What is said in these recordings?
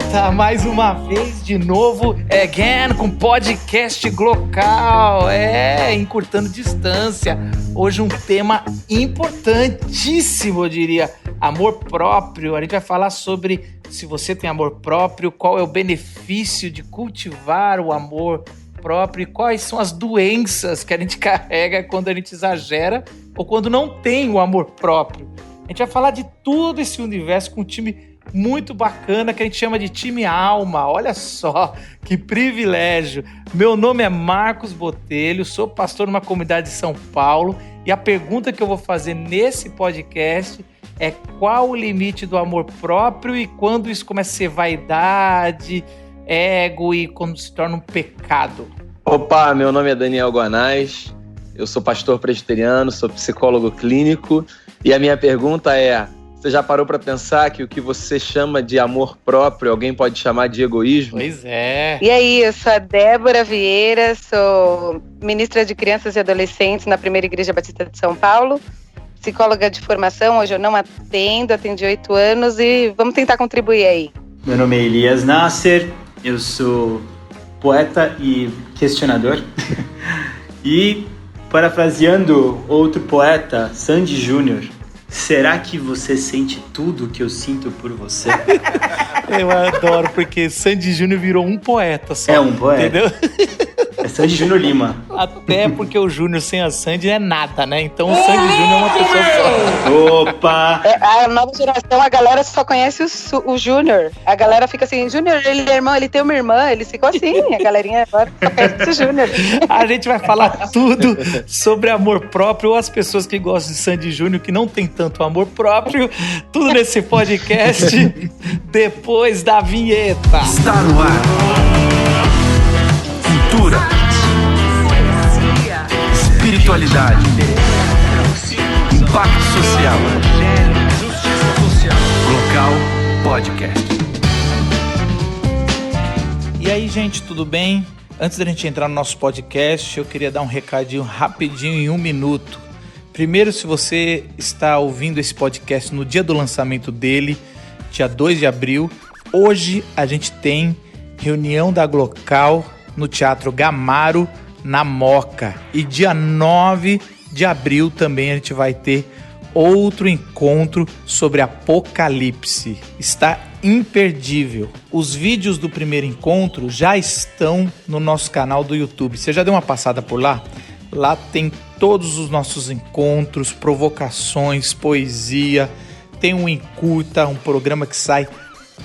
volta mais uma vez, de novo, again, com podcast Glocal, encurtando distância. Hoje um tema importantíssimo, eu diria, amor próprio. A gente vai falar sobre se você tem amor próprio, qual é o benefício de cultivar o amor próprio e quais são as doenças que a gente carrega quando a gente exagera ou quando não tem o amor próprio. A gente vai falar de todo esse universo com um time muito bacana que a gente chama de time alma. Olha só, que privilégio. Meu nome é Marcos Botelho, sou pastor numa comunidade de São Paulo e a pergunta que eu vou fazer nesse podcast é qual o limite do amor próprio e quando isso começa a ser vaidade, ego e quando se torna um pecado. Opa, meu nome é Daniel Guanais, eu sou pastor presbiteriano, sou psicólogo clínico e a minha pergunta é: você já parou para pensar que o que você chama de amor próprio, alguém pode chamar de egoísmo? Pois é. E aí, eu sou a Débora Vieira, sou ministra de crianças e adolescentes na Primeira Igreja Batista de São Paulo, psicóloga de formação, hoje eu não atendi 8 anos e vamos tentar contribuir aí. Meu nome é Elias Nasser, eu sou poeta e questionador e, parafraseando outro poeta, Sandy Júnior, será que você sente tudo que eu sinto por você? Eu adoro, porque Sandy Júnior virou um poeta só. É um poeta. Entendeu? É Sandy Júnior Lima. Até porque o Júnior sem a Sandy é nada, né? Então o Sandy Júnior é uma pessoa só. Opa! A nova geração, a galera só conhece o Júnior. A galera fica assim, Júnior, ele é irmão, ele tem uma irmã, eles ficam assim, a galerinha agora só conhece o Júnior. A gente vai falar tudo sobre amor próprio ou as pessoas que gostam de Sandy Júnior que não tem tanto amor próprio. Tudo nesse podcast depois da vinheta. Está no ar. Cultura, espiritualidade, impacto social. Glocal Podcast. E aí, gente, tudo bem? Antes da gente entrar no nosso podcast, eu queria dar um recadinho rapidinho em 1 minuto. Primeiro, se você está ouvindo esse podcast no dia do lançamento dele, dia 2 de abril, hoje a gente tem reunião da Glocal no Teatro Gamaro, na Moca. E dia 9 de abril também a gente vai ter outro encontro sobre Apocalipse. Está imperdível. Os vídeos do primeiro encontro já estão no nosso canal do YouTube. Você já deu uma passada por lá? Lá tem todos os nossos encontros, provocações, poesia. Tem um Encurta, um programa que sai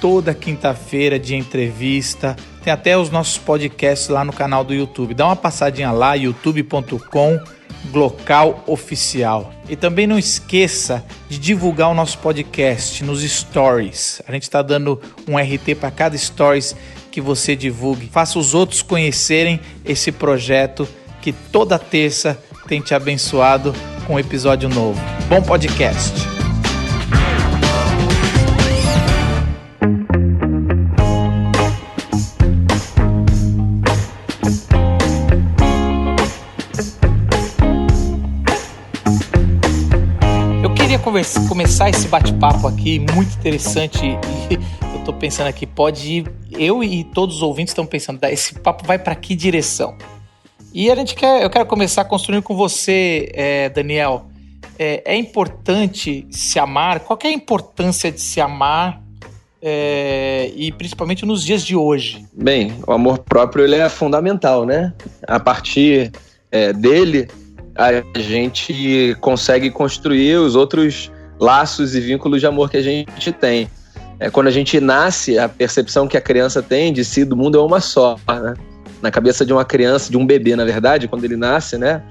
toda quinta-feira de entrevista. Tem até os nossos podcasts lá no canal do YouTube. Dá uma passadinha lá, youtube.com/Glocal Oficial. E também não esqueça de divulgar o nosso podcast nos stories. A gente está dando um RT para cada stories que você divulgue. Faça os outros conhecerem esse projeto que toda terça tem te abençoado com um episódio novo. Bom podcast! Começar esse bate-papo aqui, muito interessante, e eu tô pensando aqui, pode ir, eu e todos os ouvintes estão pensando, esse papo vai para que direção? E eu quero começar construindo com você, Daniel. É importante se amar? Qual que é a importância de se amar, e principalmente nos dias de hoje? Bem, o amor próprio ele é fundamental, né? A partir dele, a gente consegue construir os outros laços e vínculos de amor que a gente tem. Quando a gente nasce, a percepção que a criança tem de si, do mundo é uma só, né? Na cabeça de uma criança, de um bebê, na verdade, quando ele nasce, né?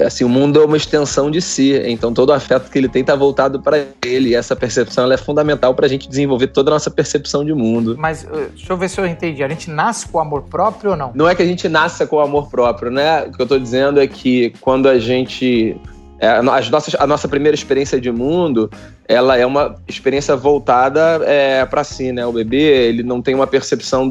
Assim, o mundo é uma extensão de si, então todo o afeto que ele tem está voltado para ele, e essa percepção ela é fundamental para a gente desenvolver toda a nossa percepção de mundo. Mas deixa eu ver se eu entendi, a gente nasce com amor próprio ou não? Não é que a gente nasça com amor próprio, né? O que eu estou dizendo é que quando a gente... a nossa primeira experiência de mundo, ela é uma experiência voltada para si, né? O bebê, ele não tem uma percepção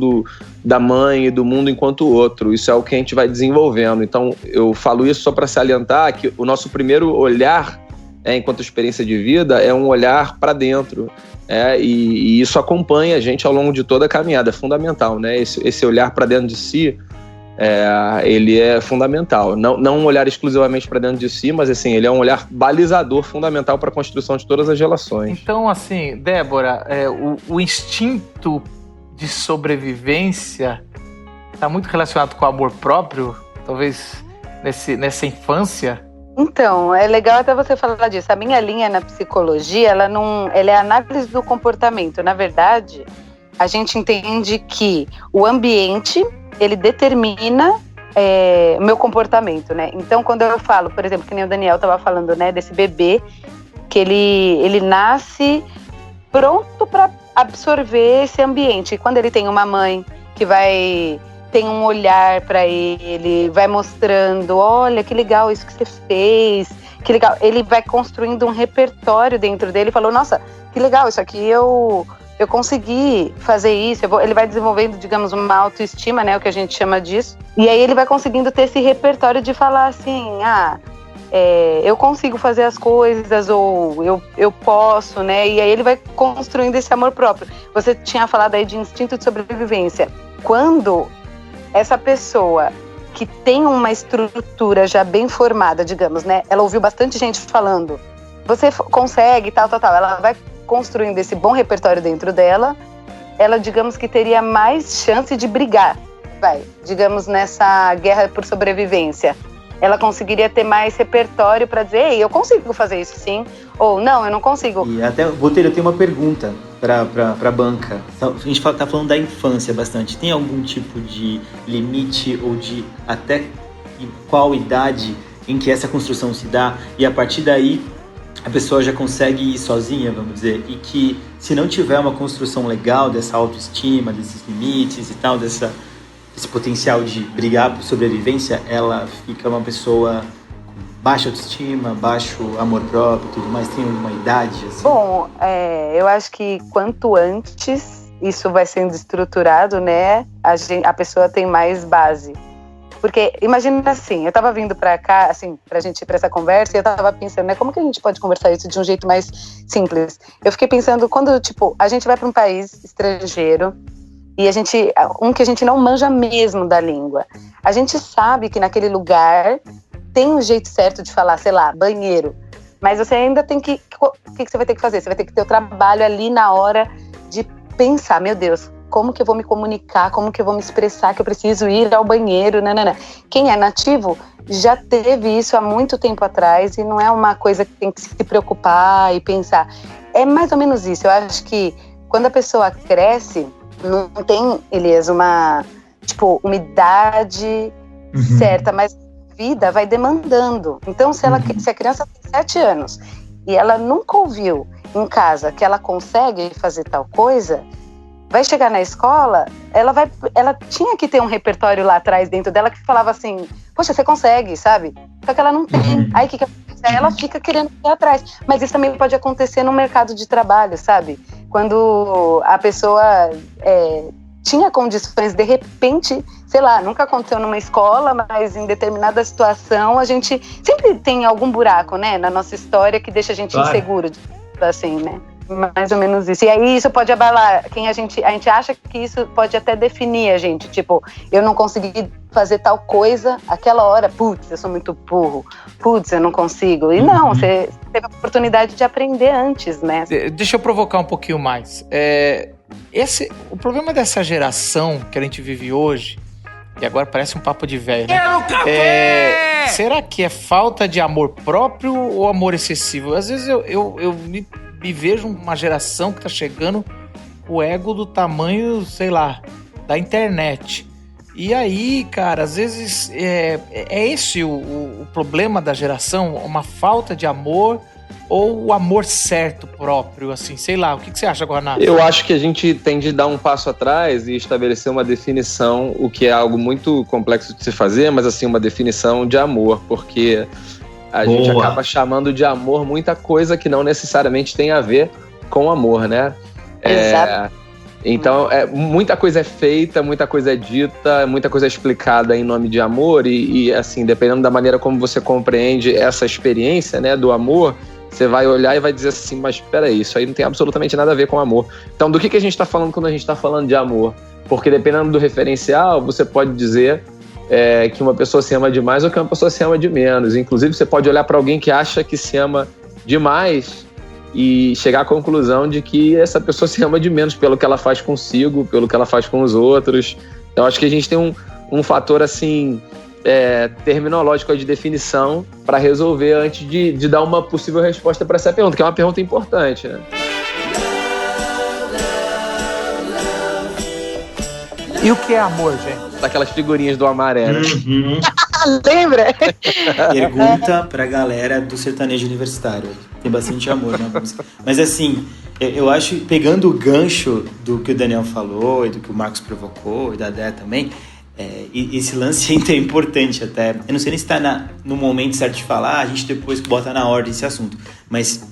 da mãe e do mundo enquanto o outro. Isso é o que a gente vai desenvolvendo. Então, eu falo isso só para salientar que o nosso primeiro olhar, enquanto experiência de vida, é um olhar para dentro. E isso acompanha a gente ao longo de toda a caminhada, é fundamental, né? Esse olhar para dentro de si, ele é fundamental. Não um olhar exclusivamente para dentro de si, mas assim, ele é um olhar balizador fundamental para a construção de todas as relações. Então, assim, Débora, o instinto de sobrevivência está muito relacionado com o amor próprio, talvez nessa infância? Então, é legal até você falar disso. A minha linha na psicologia, ela é análise do comportamento. Na verdade, a gente entende que o ambiente, ele determina o meu comportamento, né? Então, quando eu falo, por exemplo, que nem o Daniel estava falando, né, desse bebê, que ele nasce pronto para absorver esse ambiente. E quando ele tem uma mãe que tem um olhar para ele, vai mostrando, olha que legal isso que você fez, que legal. Ele vai construindo um repertório dentro dele e falou, nossa, que legal, isso aqui eu consegui fazer isso. Ele vai desenvolvendo, digamos, uma autoestima, né, o que a gente chama disso. E aí ele vai conseguindo ter esse repertório de falar assim, eu consigo fazer as coisas, ou eu posso, né? E aí ele vai construindo esse amor próprio. Você tinha falado aí de instinto de sobrevivência. Quando essa pessoa que tem uma estrutura já bem formada, digamos, né? Ela ouviu bastante gente falando, você consegue, tal. Ela vai construindo esse bom repertório dentro dela. Ela, digamos que teria mais chance de brigar, digamos, nessa guerra por sobrevivência. Ela conseguiria ter mais repertório para dizer, ei, eu consigo fazer isso sim, ou não, eu não consigo. E até, Botelho, eu tenho uma pergunta para a banca. A gente está falando da infância bastante. Tem algum tipo de limite ou de até qual idade em que essa construção se dá e a partir daí a pessoa já consegue ir sozinha, vamos dizer, e que se não tiver uma construção legal dessa autoestima, desses limites e tal, esse potencial de brigar por sobrevivência, ela fica uma pessoa com baixa autoestima, baixo amor próprio, tudo mais. Tem alguma idade? Assim? Bom, eu acho que quanto antes isso vai sendo estruturado, né, a pessoa tem mais base. Porque imagina assim, eu tava vindo pra cá, assim, pra gente ir pra essa conversa, e eu tava pensando, né, como que a gente pode conversar isso de um jeito mais simples? Eu fiquei pensando, quando, tipo, a gente vai pra um país estrangeiro, e que a gente não manja mesmo da língua. A gente sabe que naquele lugar tem um jeito certo de falar, sei lá, banheiro. Mas você ainda tem que... O que você vai ter que fazer? Você vai ter que ter o trabalho ali na hora de pensar, meu Deus, como que eu vou me comunicar, como que eu vou me expressar, que eu preciso ir ao banheiro, nanana. Quem é nativo já teve isso há muito tempo atrás e não é uma coisa que tem que se preocupar e pensar. É mais ou menos isso. Eu acho que quando a pessoa cresce, não tem, Elias, uma idade certa, mas a vida vai demandando. Então, se a criança tem 7 anos e ela nunca ouviu em casa que ela consegue fazer tal coisa, vai chegar na escola, ela tinha que ter um repertório lá atrás dentro dela que falava assim, poxa, você consegue, sabe? Só que ela não tem. Aí o que acontece? Aí ela fica querendo ir atrás. Mas isso também pode acontecer no mercado de trabalho, sabe? Quando a pessoa tinha condições, de repente, sei lá, nunca aconteceu numa escola, mas em determinada situação a gente sempre tem algum buraco, né, na nossa história que deixa a gente inseguro, assim, né? Mais ou menos isso. E aí isso pode abalar quem a gente acha que isso pode até definir a gente. Tipo, eu não consegui fazer tal coisa aquela hora. Putz, eu sou muito burro. Putz, eu não consigo. E não, você teve a oportunidade de aprender antes, né? Deixa eu provocar um pouquinho mais. O problema dessa geração que a gente vive hoje, e agora parece um papo de velho, né? Será que é falta de amor próprio ou amor excessivo? Às vezes eu me vejo uma geração que tá chegando com o ego do tamanho, sei lá, da internet. E aí, cara, às vezes é esse o problema da geração, uma falta de amor ou o amor certo próprio, assim, sei lá. O que você acha, Guaraná? Eu acho que a gente tem de dar um passo atrás e estabelecer uma definição, o que é algo muito complexo de se fazer, mas assim, uma definição de amor, porque a gente acaba chamando de amor muita coisa que não necessariamente tem a ver com amor, né? Exato. Então, muita coisa é feita, muita coisa é dita, muita coisa é explicada em nome de amor e assim, dependendo da maneira como você compreende essa experiência, né, do amor, você vai olhar e vai dizer assim, mas peraí, isso aí não tem absolutamente nada a ver com amor. Então, do que a gente está falando quando a gente está falando de amor? Porque dependendo do referencial, você pode dizer que uma pessoa se ama demais ou que uma pessoa se ama de menos. Inclusive, você pode olhar para alguém que acha que se ama demais e chegar à conclusão de que essa pessoa se ama de menos pelo que ela faz consigo, pelo que ela faz com os outros. Então, acho que a gente tem um fator assim terminológico de definição para resolver antes de dar uma possível resposta para essa pergunta, que é uma pergunta importante, né? E o que é amor, gente? Daquelas figurinhas do Amaré, né? Uhum. Lembra? Pergunta pra galera do sertanejo universitário. Tem bastante amor na música. Mas assim, eu acho, pegando o gancho do que o Daniel falou e do que o Marcos provocou e da Dé também, esse lance é importante até. Eu não sei nem se tá no momento certo de falar, a gente depois bota na ordem esse assunto. Mas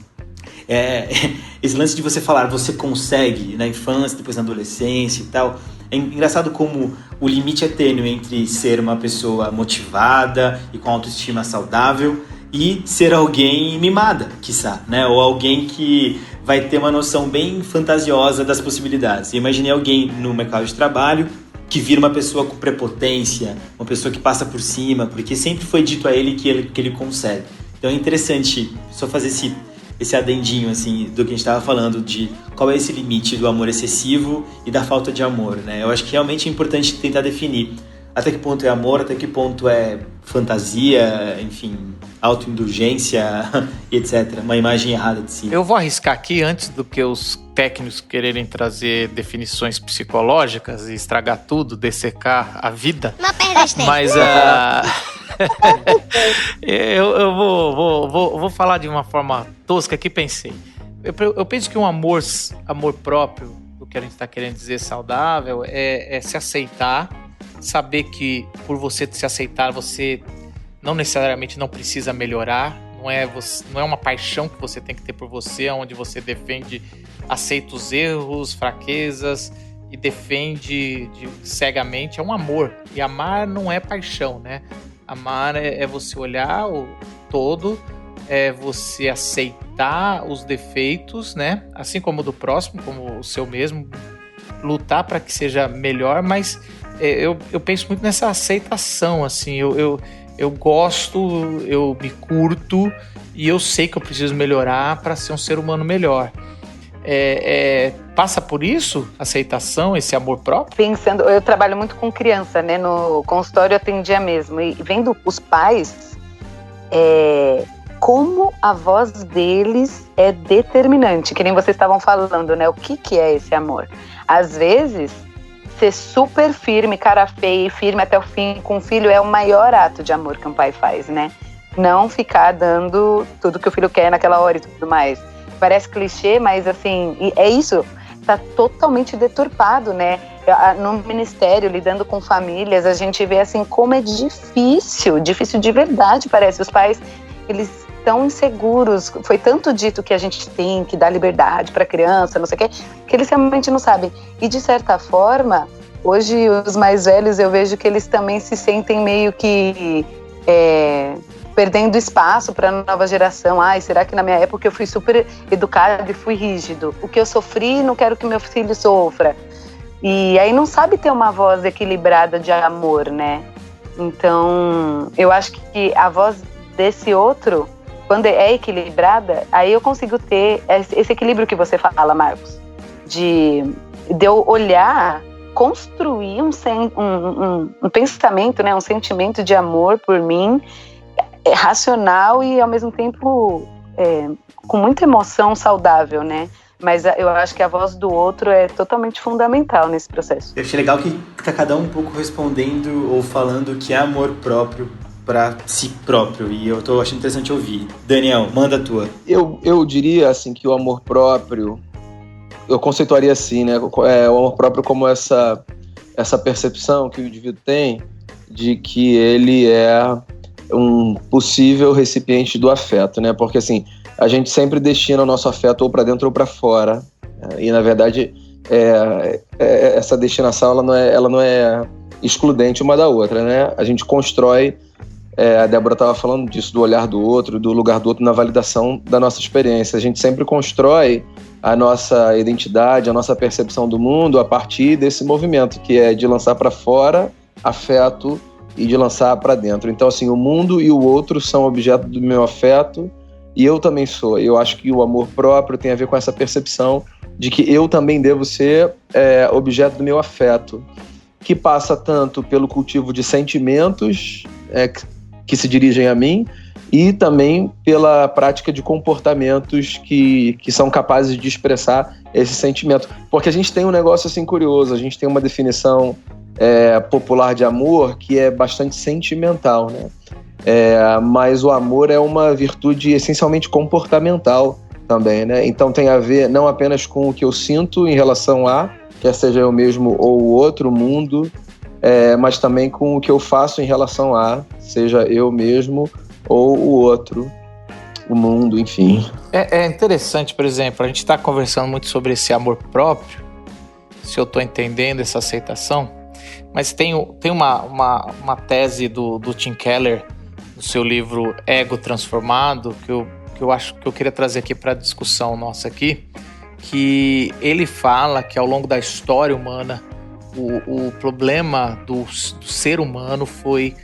esse lance de você falar, você consegue na infância, depois na adolescência e tal. É engraçado como o limite é tênue entre ser uma pessoa motivada e com autoestima saudável e ser alguém mimada, quiçá, né? Ou alguém que vai ter uma noção bem fantasiosa das possibilidades. Eu imaginei alguém no mercado de trabalho que vira uma pessoa com prepotência, uma pessoa que passa por cima, porque sempre foi dito a ele que ele consegue. Então é interessante só fazer esse adendinho, assim, do que a gente estava falando, de qual é esse limite do amor excessivo e da falta de amor, né? Eu acho que realmente é importante tentar definir até que ponto é amor, até que ponto é fantasia, enfim, autoindulgência e etc. Uma imagem errada de si. Eu vou arriscar aqui, antes do que os técnicos quererem trazer definições psicológicas e estragar tudo, dessecar a vida. Não perda tempo. Mas eu vou falar de uma forma tosca que pensei. Eu penso que um amor próprio, o que a gente está querendo dizer saudável, é se aceitar, saber que por você se aceitar, você não necessariamente não precisa melhorar, não é uma paixão que você tem que ter por você, onde você defende, aceita os erros, fraquezas e defende cegamente. É um amor, e amar não é paixão, né? Amar é você olhar o todo, é você aceitar os defeitos, né? Assim como o do próximo, como o seu mesmo, lutar para que seja melhor, mas eu penso muito nessa aceitação, assim, eu gosto, eu me curto e eu sei que eu preciso melhorar para ser um ser humano melhor. Passa por isso, aceitação, esse amor próprio? Pensando, eu trabalho muito com criança, né? No consultório eu atendia mesmo, e vendo os pais, como a voz deles é determinante, que nem vocês estavam falando, né? O que é esse amor? Às vezes, ser super firme, cara feia e firme até o fim com o filho é o maior ato de amor que um pai faz, né? Não ficar dando tudo que o filho quer naquela hora e tudo mais. Parece clichê, mas assim, é isso, tá totalmente deturpado, né? No ministério, lidando com famílias, a gente vê assim como é difícil de verdade, parece. Os pais, eles estão inseguros, foi tanto dito que a gente tem que dar liberdade para a criança, não sei o quê, que eles realmente não sabem. E de certa forma, hoje os mais velhos, eu vejo que eles também se sentem meio que perdendo espaço para a nova geração. Será que na minha época eu fui super educado e fui rígido? O que eu sofri, não quero que meu filho sofra. E aí não sabe ter uma voz equilibrada de amor, né? Então, eu acho que a voz desse outro, quando é equilibrada, aí eu consigo ter esse equilíbrio que você fala, Marcos, de eu olhar, construir um pensamento, né, um sentimento de amor por mim, racional e ao mesmo tempo com muita emoção saudável, né? Mas eu acho que a voz do outro é totalmente fundamental nesse processo. Eu achei legal que tá cada um pouco respondendo ou falando que é amor próprio para si próprio, e eu tô achando interessante ouvir. Daniel, manda a tua. Eu diria assim que o amor próprio, eu conceituaria assim, né? O amor próprio como essa percepção que o indivíduo tem de que ele é um possível recipiente do afeto, né? Porque assim, a gente sempre destina o nosso afeto ou para dentro ou para fora, e na verdade essa destinação ela não é excludente uma da outra, né? A gente constrói A Débora estava falando disso, do olhar do outro, do lugar do outro na validação da nossa experiência. A gente sempre constrói a nossa identidade, a nossa percepção do mundo a partir desse movimento, que é de lançar para fora afeto e de lançar para dentro. Então, assim, o mundo e o outro são objeto do meu afeto e eu também sou. Eu acho que o amor próprio tem a ver com essa percepção de que eu também devo ser objeto do meu afeto, que passa tanto pelo cultivo de sentimentos que se dirigem a mim e também pela prática de comportamentos que são capazes de expressar esse sentimento. Porque a gente tem um negócio assim curioso, a gente tem uma definição popular de amor que é bastante sentimental, né? Mas o amor é uma virtude essencialmente comportamental também, né? Então tem a ver não apenas com o que eu sinto em relação a, quer seja eu mesmo ou o outro, o mundo, mas também com o que eu faço em relação a, seja eu mesmo ou o outro, o mundo, enfim. É interessante, por exemplo, a gente está conversando muito sobre esse amor próprio, se eu estou entendendo essa aceitação, mas tem uma tese do Tim Keller, no seu livro Ego Transformado, que eu acho que eu queria trazer aqui para a discussão nossa aqui, que ele fala que ao longo da história humana, o problema do ser humano foi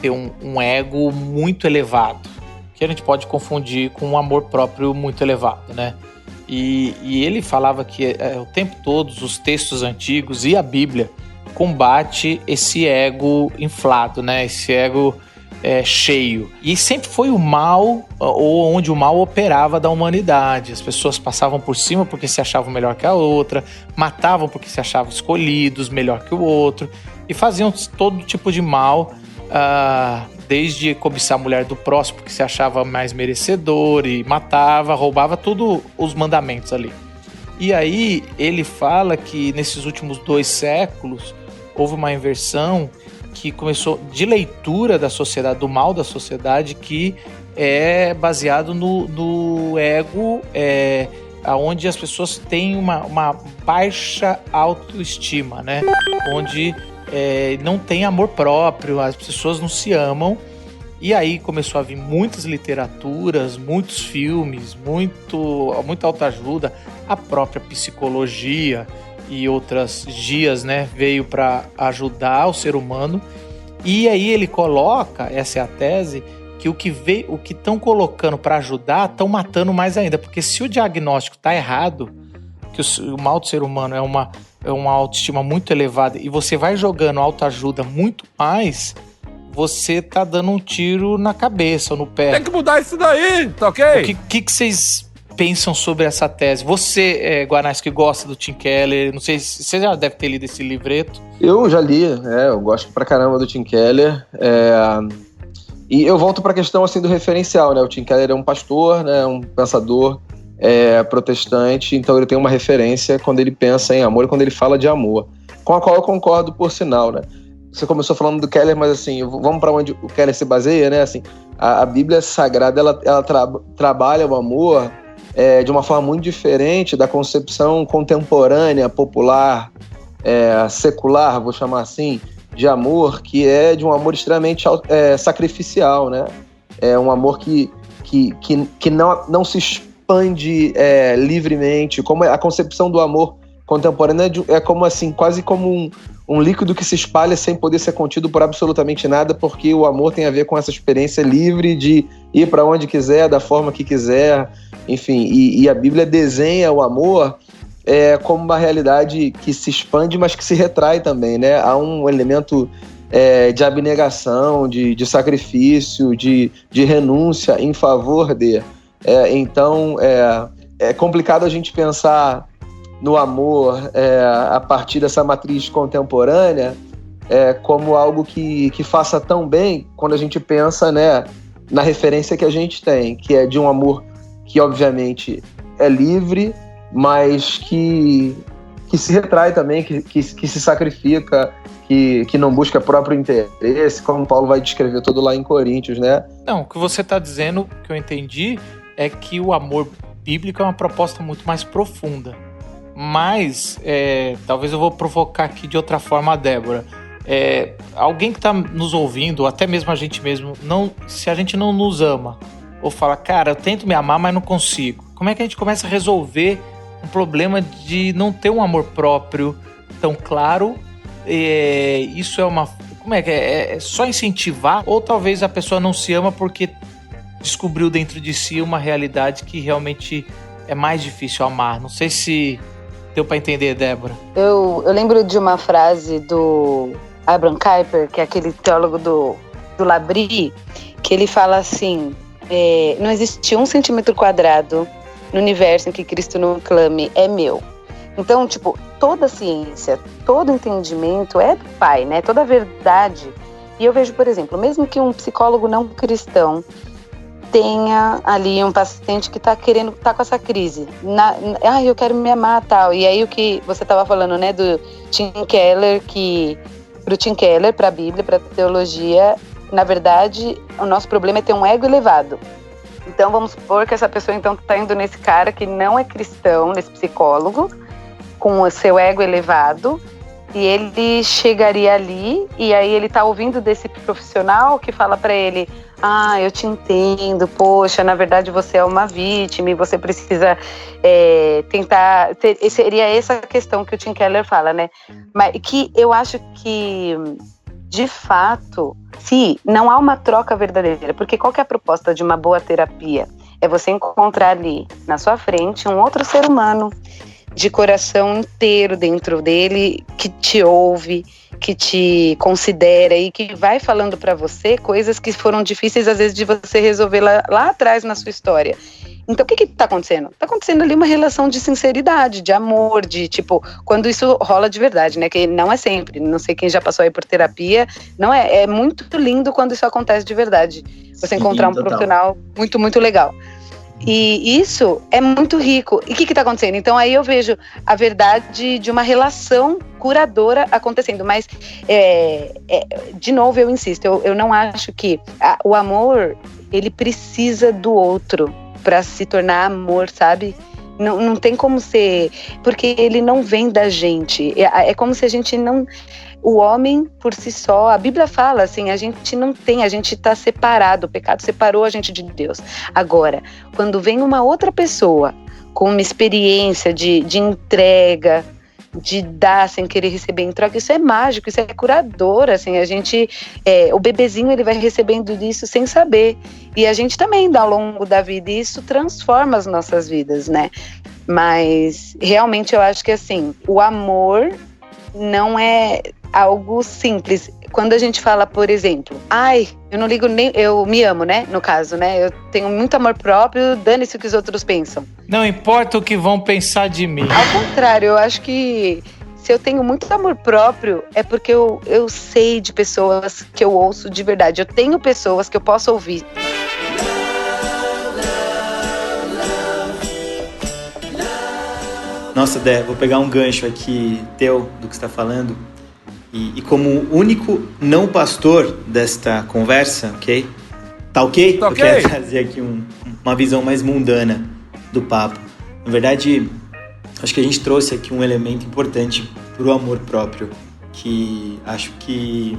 ter um ego muito elevado, que a gente pode confundir com um amor próprio muito elevado, né? E ele falava que o tempo todo os textos antigos e a Bíblia combate esse ego inflado, né? Esse ego cheio. E sempre foi o mal, ou onde o mal operava da humanidade. As pessoas passavam por cima porque se achavam melhor que a outra, matavam porque se achavam escolhidos, melhor que o outro, e faziam todo tipo de mal, desde cobiçar a mulher do próximo porque se achava mais merecedor, e matava, roubava tudo os mandamentos ali. E aí ele fala que nesses últimos 2 séculos houve uma inversão que começou de leitura da sociedade, do mal da sociedade, que é baseado no ego, onde as pessoas têm uma baixa autoestima, né? Onde não tem amor próprio, as pessoas não se amam. E aí começou a vir muitas literaturas, muitos filmes, muita autoajuda, a própria psicologia e outras guias, né, veio para ajudar o ser humano. E aí ele coloca, essa é a tese, que o que estão colocando para ajudar estão matando mais ainda, porque se o diagnóstico está errado, que o mal do ser humano é uma autoestima muito elevada, e você vai jogando autoajuda muito mais, você tá dando um tiro na cabeça ou no pé. Tem que mudar isso daí, tá ok? O que vocês pensam sobre essa tese? Você, Guanais, que gosta do Tim Keller, não sei se você já deve ter lido esse livreto. Eu já li, eu gosto pra caramba do Tim Keller, e eu volto pra questão assim do referencial, né? O Tim Keller é um pastor, né? Um pensador protestante, então ele tem uma referência quando ele pensa em amor e quando ele fala de amor, com a qual eu concordo, por sinal, né? Você começou falando do Keller, mas assim, vamos para onde o Keller se baseia, né? Assim, a Bíblia Sagrada, ela trabalha o amor de uma forma muito diferente da concepção contemporânea, popular, secular, vou chamar assim, de amor, que é de um amor extremamente sacrificial, né? É um amor que não se expande livremente, como a concepção do amor contemporâneo é como assim, quase como um líquido que se espalha sem poder ser contido por absolutamente nada, porque o amor tem a ver com essa experiência livre de ir para onde quiser, da forma que quiser, enfim, e a Bíblia desenha o amor como uma realidade que se expande, mas que se retrai também, né? Há um elemento de abnegação, de sacrifício, de renúncia em favor de. Então, é complicado a gente pensar no amor a partir dessa matriz contemporânea como algo que faça tão bem quando a gente pensa, né, na referência que a gente tem, que é de um amor que obviamente é livre, mas que se retrai também, que se sacrifica, que não busca próprio interesse, como Paulo vai descrever todo lá em Coríntios, né? Não, o que você está dizendo, que eu entendi, é que o amor bíblico é uma proposta muito mais profunda. Mas, talvez eu vou provocar aqui de outra forma a Débora. Alguém que está nos ouvindo, até mesmo a gente mesmo, se a gente não nos ama, ou fala, cara, eu tento me amar, mas não consigo. Como é que a gente começa a resolver um problema de não ter um amor próprio tão claro? Isso é uma... Como é que é? É só incentivar? Ou talvez a pessoa não se ama porque descobriu dentro de si uma realidade que realmente é mais difícil amar? Não sei se deu para entender, Débora. Eu lembro de uma frase do Abraham Kuyper, que é aquele teólogo do Labrie, que ele fala assim, não existe 1 centímetro quadrado no universo em que Cristo não clame, é meu. Então, tipo, toda a ciência, todo entendimento é do Pai, né? Toda a verdade. E eu vejo, por exemplo, mesmo que um psicólogo não cristão tenha ali um paciente que tá com essa crise. Eu quero me amar, tal. E aí o que você tava falando, né, do Tim Keller, pro Tim Keller, pra Bíblia, pra teologia, na verdade, o nosso problema é ter um ego elevado. Então vamos supor que essa pessoa então tá indo nesse cara que não é cristão, nesse psicólogo, com o seu ego elevado, e ele chegaria ali, e aí ele tá ouvindo desse profissional que fala pra ele, eu te entendo, poxa, na verdade você é uma vítima e você precisa tentar... Seria essa questão que o Tim Keller fala, né? Mas que eu acho que, de fato, se não há uma troca verdadeira, porque qual que é a proposta de uma boa terapia? É você encontrar ali, na sua frente, um outro ser humano, de coração inteiro dentro dele, que te ouve, que te considera e que vai falando pra você coisas que foram difíceis às vezes de você resolver lá atrás na sua história. Então o que tá acontecendo? Tá acontecendo ali uma relação de sinceridade, de amor, de tipo, quando isso rola de verdade, né? Que não é sempre, não sei quem já passou aí por terapia, não é muito lindo quando isso acontece de verdade. Você encontrar um profissional muito, muito legal. E isso é muito rico. E o que está acontecendo? Então aí eu vejo a verdade de uma relação curadora acontecendo. Mas, de novo, eu insisto, eu não acho que o amor, ele precisa do outro para se tornar amor, sabe? Não tem como ser... Porque ele não vem da gente. É como se a gente não... O homem, por si só, a Bíblia fala assim, a gente está separado, o pecado separou a gente de Deus. Agora, quando vem uma outra pessoa com uma experiência de entrega, de dar sem querer receber em troca, isso é mágico, isso é curador, assim, a gente, o bebezinho, ele vai recebendo isso sem saber, e a gente também, ao longo da vida, e isso transforma as nossas vidas, né? Mas, realmente, eu acho que, assim, o amor não é algo simples. Quando a gente fala, por exemplo, eu não ligo nem... Eu me amo, né? No caso, né? Eu tenho muito amor próprio, dane-se o que os outros pensam. Não importa o que vão pensar de mim. Ao contrário, eu acho que se eu tenho muito amor próprio, é porque eu sei de pessoas que eu ouço de verdade. Eu tenho pessoas que eu posso ouvir. Nossa, Dé, vou pegar um gancho aqui teu do que você está falando. E como único não pastor desta conversa, ok? Tá ok? Tá ok. Eu quero trazer aqui uma visão mais mundana do papo. Na verdade, acho que a gente trouxe aqui um elemento importante pro amor próprio, que acho que,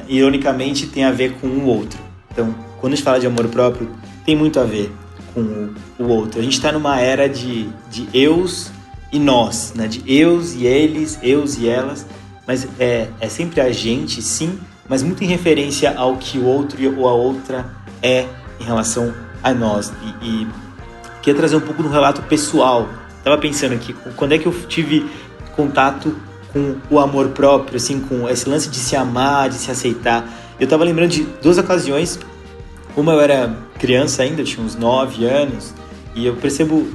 ironicamente, tem a ver com o outro. Então, quando a gente fala de amor próprio, tem muito a ver com o outro. A gente está numa era de eus e nós, né? De eus e eles, eus e elas. Mas é sempre a gente, sim, mas muito em referência ao que o outro ou a outra é em relação a nós. E queria trazer um pouco do relato pessoal. Estava pensando aqui, quando é que eu tive contato com o amor próprio, assim, com esse lance de se amar, de se aceitar. Eu estava lembrando de 2 ocasiões. Uma, eu era criança ainda, eu tinha uns 9 anos, e eu percebo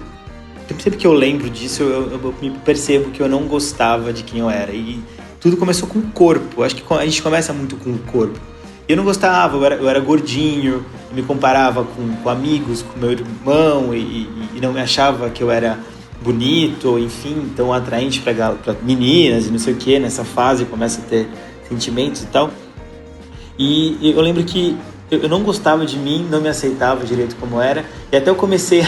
que eu lembro disso, eu me percebo que eu não gostava de quem eu era. E tudo começou com o corpo. Acho que a gente começa muito com o corpo. Eu não gostava, eu era gordinho, eu me comparava com amigos, com meu irmão, e não me achava que eu era bonito, enfim, tão atraente para meninas e não sei o que. Nessa fase começa a ter sentimentos e tal. E eu lembro que eu não gostava de mim, não me aceitava direito como era, e até eu comecei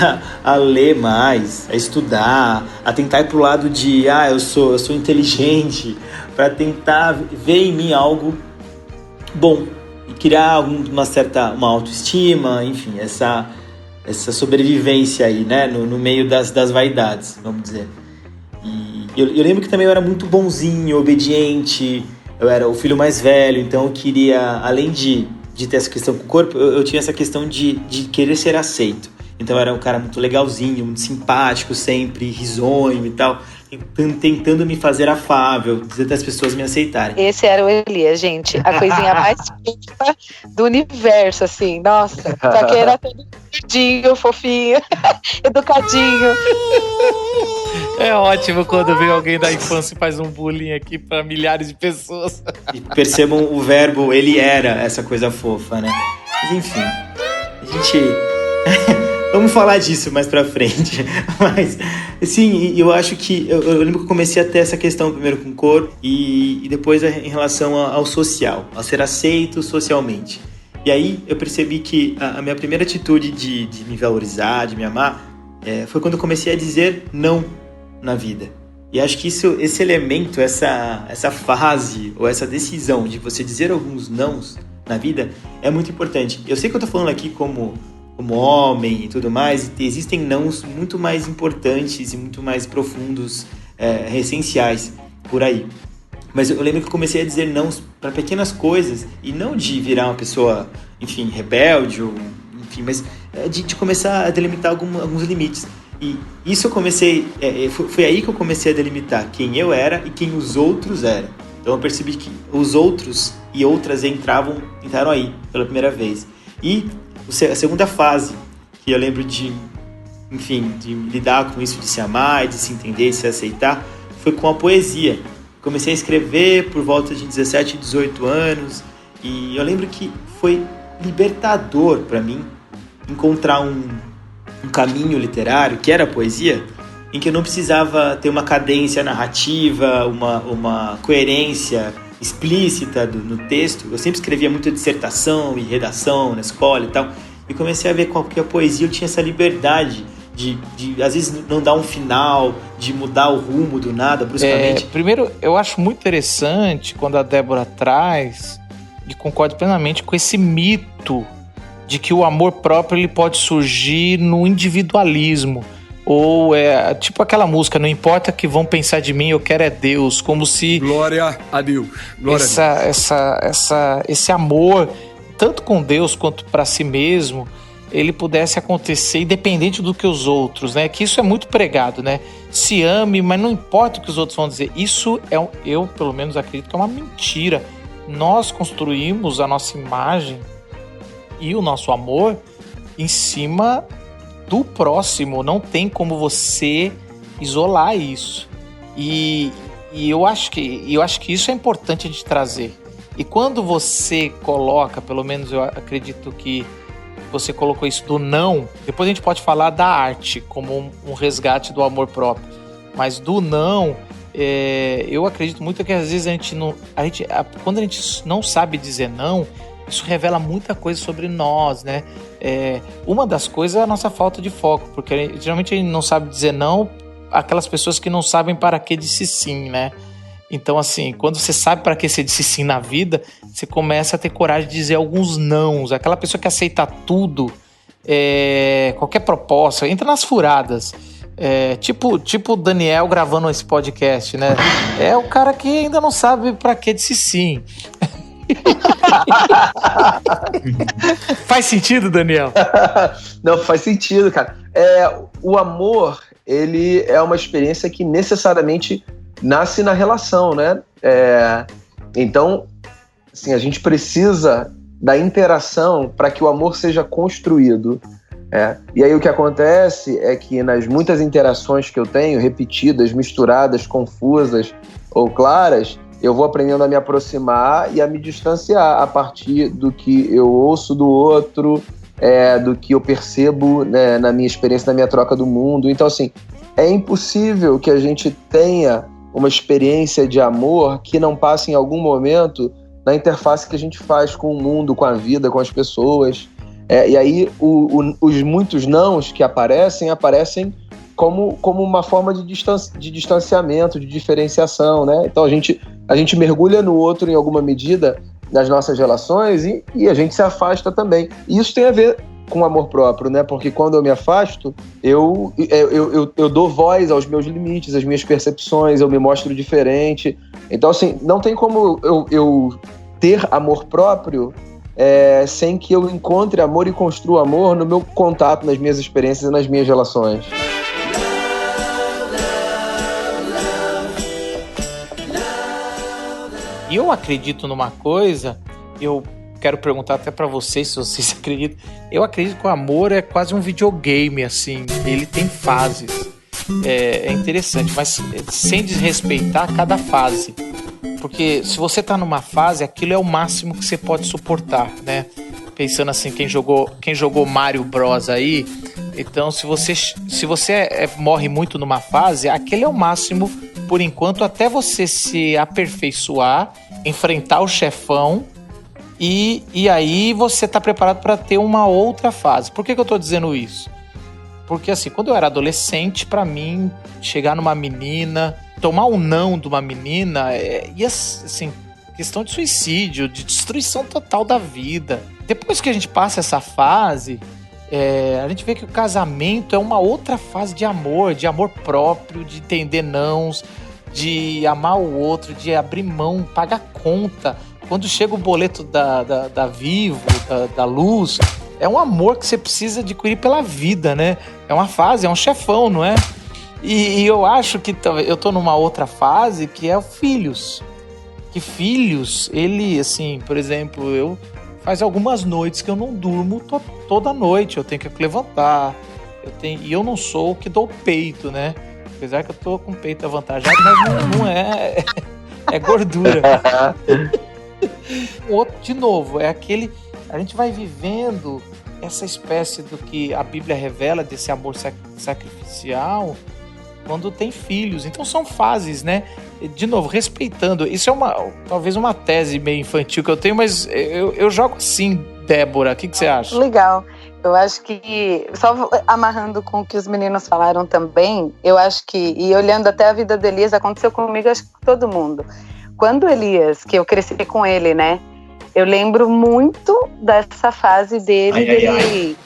a ler mais, a estudar, a tentar ir pro lado de, eu sou inteligente, para tentar ver em mim algo bom, e criar uma autoestima, enfim, essa sobrevivência aí, né, no meio das vaidades, vamos dizer. E eu lembro que também eu era muito bonzinho, obediente, eu era o filho mais velho, então eu queria, além de ter essa questão com o corpo, eu tinha essa questão de querer ser aceito. Então eu era um cara muito legalzinho, muito simpático sempre, risonho e tal, tentando me fazer afável, dizer as pessoas me aceitarem. Esse era o Elias, gente, a coisinha mais fofa do universo, assim, nossa, só que era todo verdinho, fofinho, educadinho. É ótimo quando vem alguém da infância e faz um bullying aqui para milhares de pessoas. E percebam o verbo, ele era essa coisa fofa, né? Mas enfim, a gente... Vamos falar disso mais pra frente. Mas, sim, eu acho que... Eu lembro que eu comecei a ter essa questão primeiro com o corpo e depois em relação ao social, a ser aceito socialmente. E aí eu percebi que a minha primeira atitude de me valorizar, de me amar, foi quando eu comecei a dizer não na vida. E acho que esse elemento, essa fase ou essa decisão de você dizer alguns nãos na vida é muito importante. Eu sei que eu tô falando aqui como homem e tudo mais, e existem nãos muito mais importantes e muito mais profundos, essenciais por aí. Mas eu lembro que eu comecei a dizer nãos para pequenas coisas, e não de virar uma pessoa, enfim, rebelde, ou, enfim, mas de começar a delimitar alguns limites. E isso eu comecei, foi aí que eu comecei a delimitar quem eu era e quem os outros eram. Então eu percebi que os outros e outras entraram aí pela primeira vez. E a segunda fase, que eu lembro de lidar com isso, de se amar, de se entender, de se aceitar, foi com a poesia. Comecei a escrever por volta de 17, 18 anos, e eu lembro que foi libertador para mim encontrar um caminho literário, que era a poesia, em que eu não precisava ter uma cadência narrativa, uma coerência explícita no texto. Eu sempre escrevia muita dissertação e redação na escola e tal, e comecei a ver que a poesia eu tinha essa liberdade de às vezes não dar um final, de mudar o rumo do nada bruscamente. Primeiro, eu acho muito interessante quando a Débora traz, e concordo plenamente com esse mito de que o amor próprio ele pode surgir no individualismo, ou tipo aquela música, não importa que vão pensar de mim, eu quero é Deus, como se Glória a Deus. Glória a Deus. Esse amor, tanto com Deus quanto para si mesmo, ele pudesse acontecer independente do que os outros, né? Que isso é muito pregado, né? Se ame, mas não importa o que os outros vão dizer. Isso eu pelo menos acredito que é uma mentira. Nós construímos a nossa imagem e o nosso amor em cima do próximo. Não tem como você isolar isso. E eu acho que isso é importante de trazer. E quando você coloca, pelo menos eu acredito que você colocou isso do não, depois a gente pode falar da arte como um resgate do amor próprio, mas do não, eu acredito muito que às vezes quando a gente não sabe dizer não, isso revela muita coisa sobre nós, né? Uma das coisas é a nossa falta de foco, porque geralmente a gente não sabe dizer não àquelas pessoas que não sabem para que disse sim, né? Então, assim, quando você sabe para que você disse sim na vida, você começa a ter coragem de dizer alguns nãos. Aquela pessoa que aceita tudo, qualquer proposta, entra nas furadas. Tipo o Daniel gravando esse podcast, né? É o cara que ainda não sabe para que disse sim. Faz sentido, Daniel? Não, faz sentido, cara. O amor, ele é uma experiência que necessariamente nasce na relação, né? Então, assim, a gente precisa da interação para que o amor seja construído. E aí o que acontece é que nas muitas interações que eu tenho, repetidas, misturadas, confusas ou claras, eu vou aprendendo a me aproximar e a me distanciar a partir do que eu ouço do outro, do que eu percebo, né, na minha experiência, na minha troca do mundo. Então, assim, é impossível que a gente tenha uma experiência de amor que não passe em algum momento na interface que a gente faz com o mundo, com a vida, com as pessoas. E aí os muitos nãos que aparecem como uma forma de distanciamento, de diferenciação, né? Então a gente mergulha no outro em alguma medida nas nossas relações e a gente se afasta também. E isso tem a ver com amor próprio, né? Porque quando eu me afasto, eu dou voz aos meus limites, às minhas percepções, eu me mostro diferente. Então, assim, não tem como eu ter amor próprio sem que eu encontre amor e construa amor no meu contato, nas minhas experiências e nas minhas relações. E eu acredito numa coisa, eu quero perguntar até pra vocês se vocês acreditam. Eu acredito que o amor é quase um videogame, assim, ele tem fases. É interessante, mas sem desrespeitar cada fase. Porque se você tá numa fase, aquilo é o máximo que você pode suportar, né? Pensando assim, quem jogou Mario Bros aí, então se você morre muito numa fase, aquele é o máximo por enquanto, até você se aperfeiçoar, enfrentar o chefão e aí você tá preparado para ter uma outra fase. Por que eu tô dizendo isso? Porque assim, quando eu era adolescente, para mim, chegar numa menina, tomar um não de uma menina, ia assim, questão de suicídio, de destruição total da vida. Depois que a gente passa essa fase, a gente vê que o casamento é uma outra fase de amor próprio, de entender nãos, de amar o outro, de abrir mão, pagar conta. Quando chega o boleto da Vivo, da Luz, é um amor que você precisa adquirir pela vida, né? É uma fase, é um chefão, não é? E eu acho que eu tô numa outra fase que é o filhos. Que filhos, ele, assim, por exemplo, faz algumas noites que eu não durmo toda noite, eu tenho que levantar, e eu não sou o que dou peito, né? Apesar que eu tô com o peito avantajado, mas não é gordura. De novo, a gente vai vivendo essa espécie do que a Bíblia revela desse amor sacrificial quando tem filhos. Então são fases, né? De novo, respeitando. Isso é talvez uma tese meio infantil que eu tenho, mas eu jogo assim, Débora. O que você acha? Legal. Eu acho que, só amarrando com o que os meninos falaram também, eu acho que, e olhando até a vida do Elias, aconteceu comigo, acho que todo mundo. Quando Elias, que eu cresci com ele, né? Eu lembro muito dessa fase dele.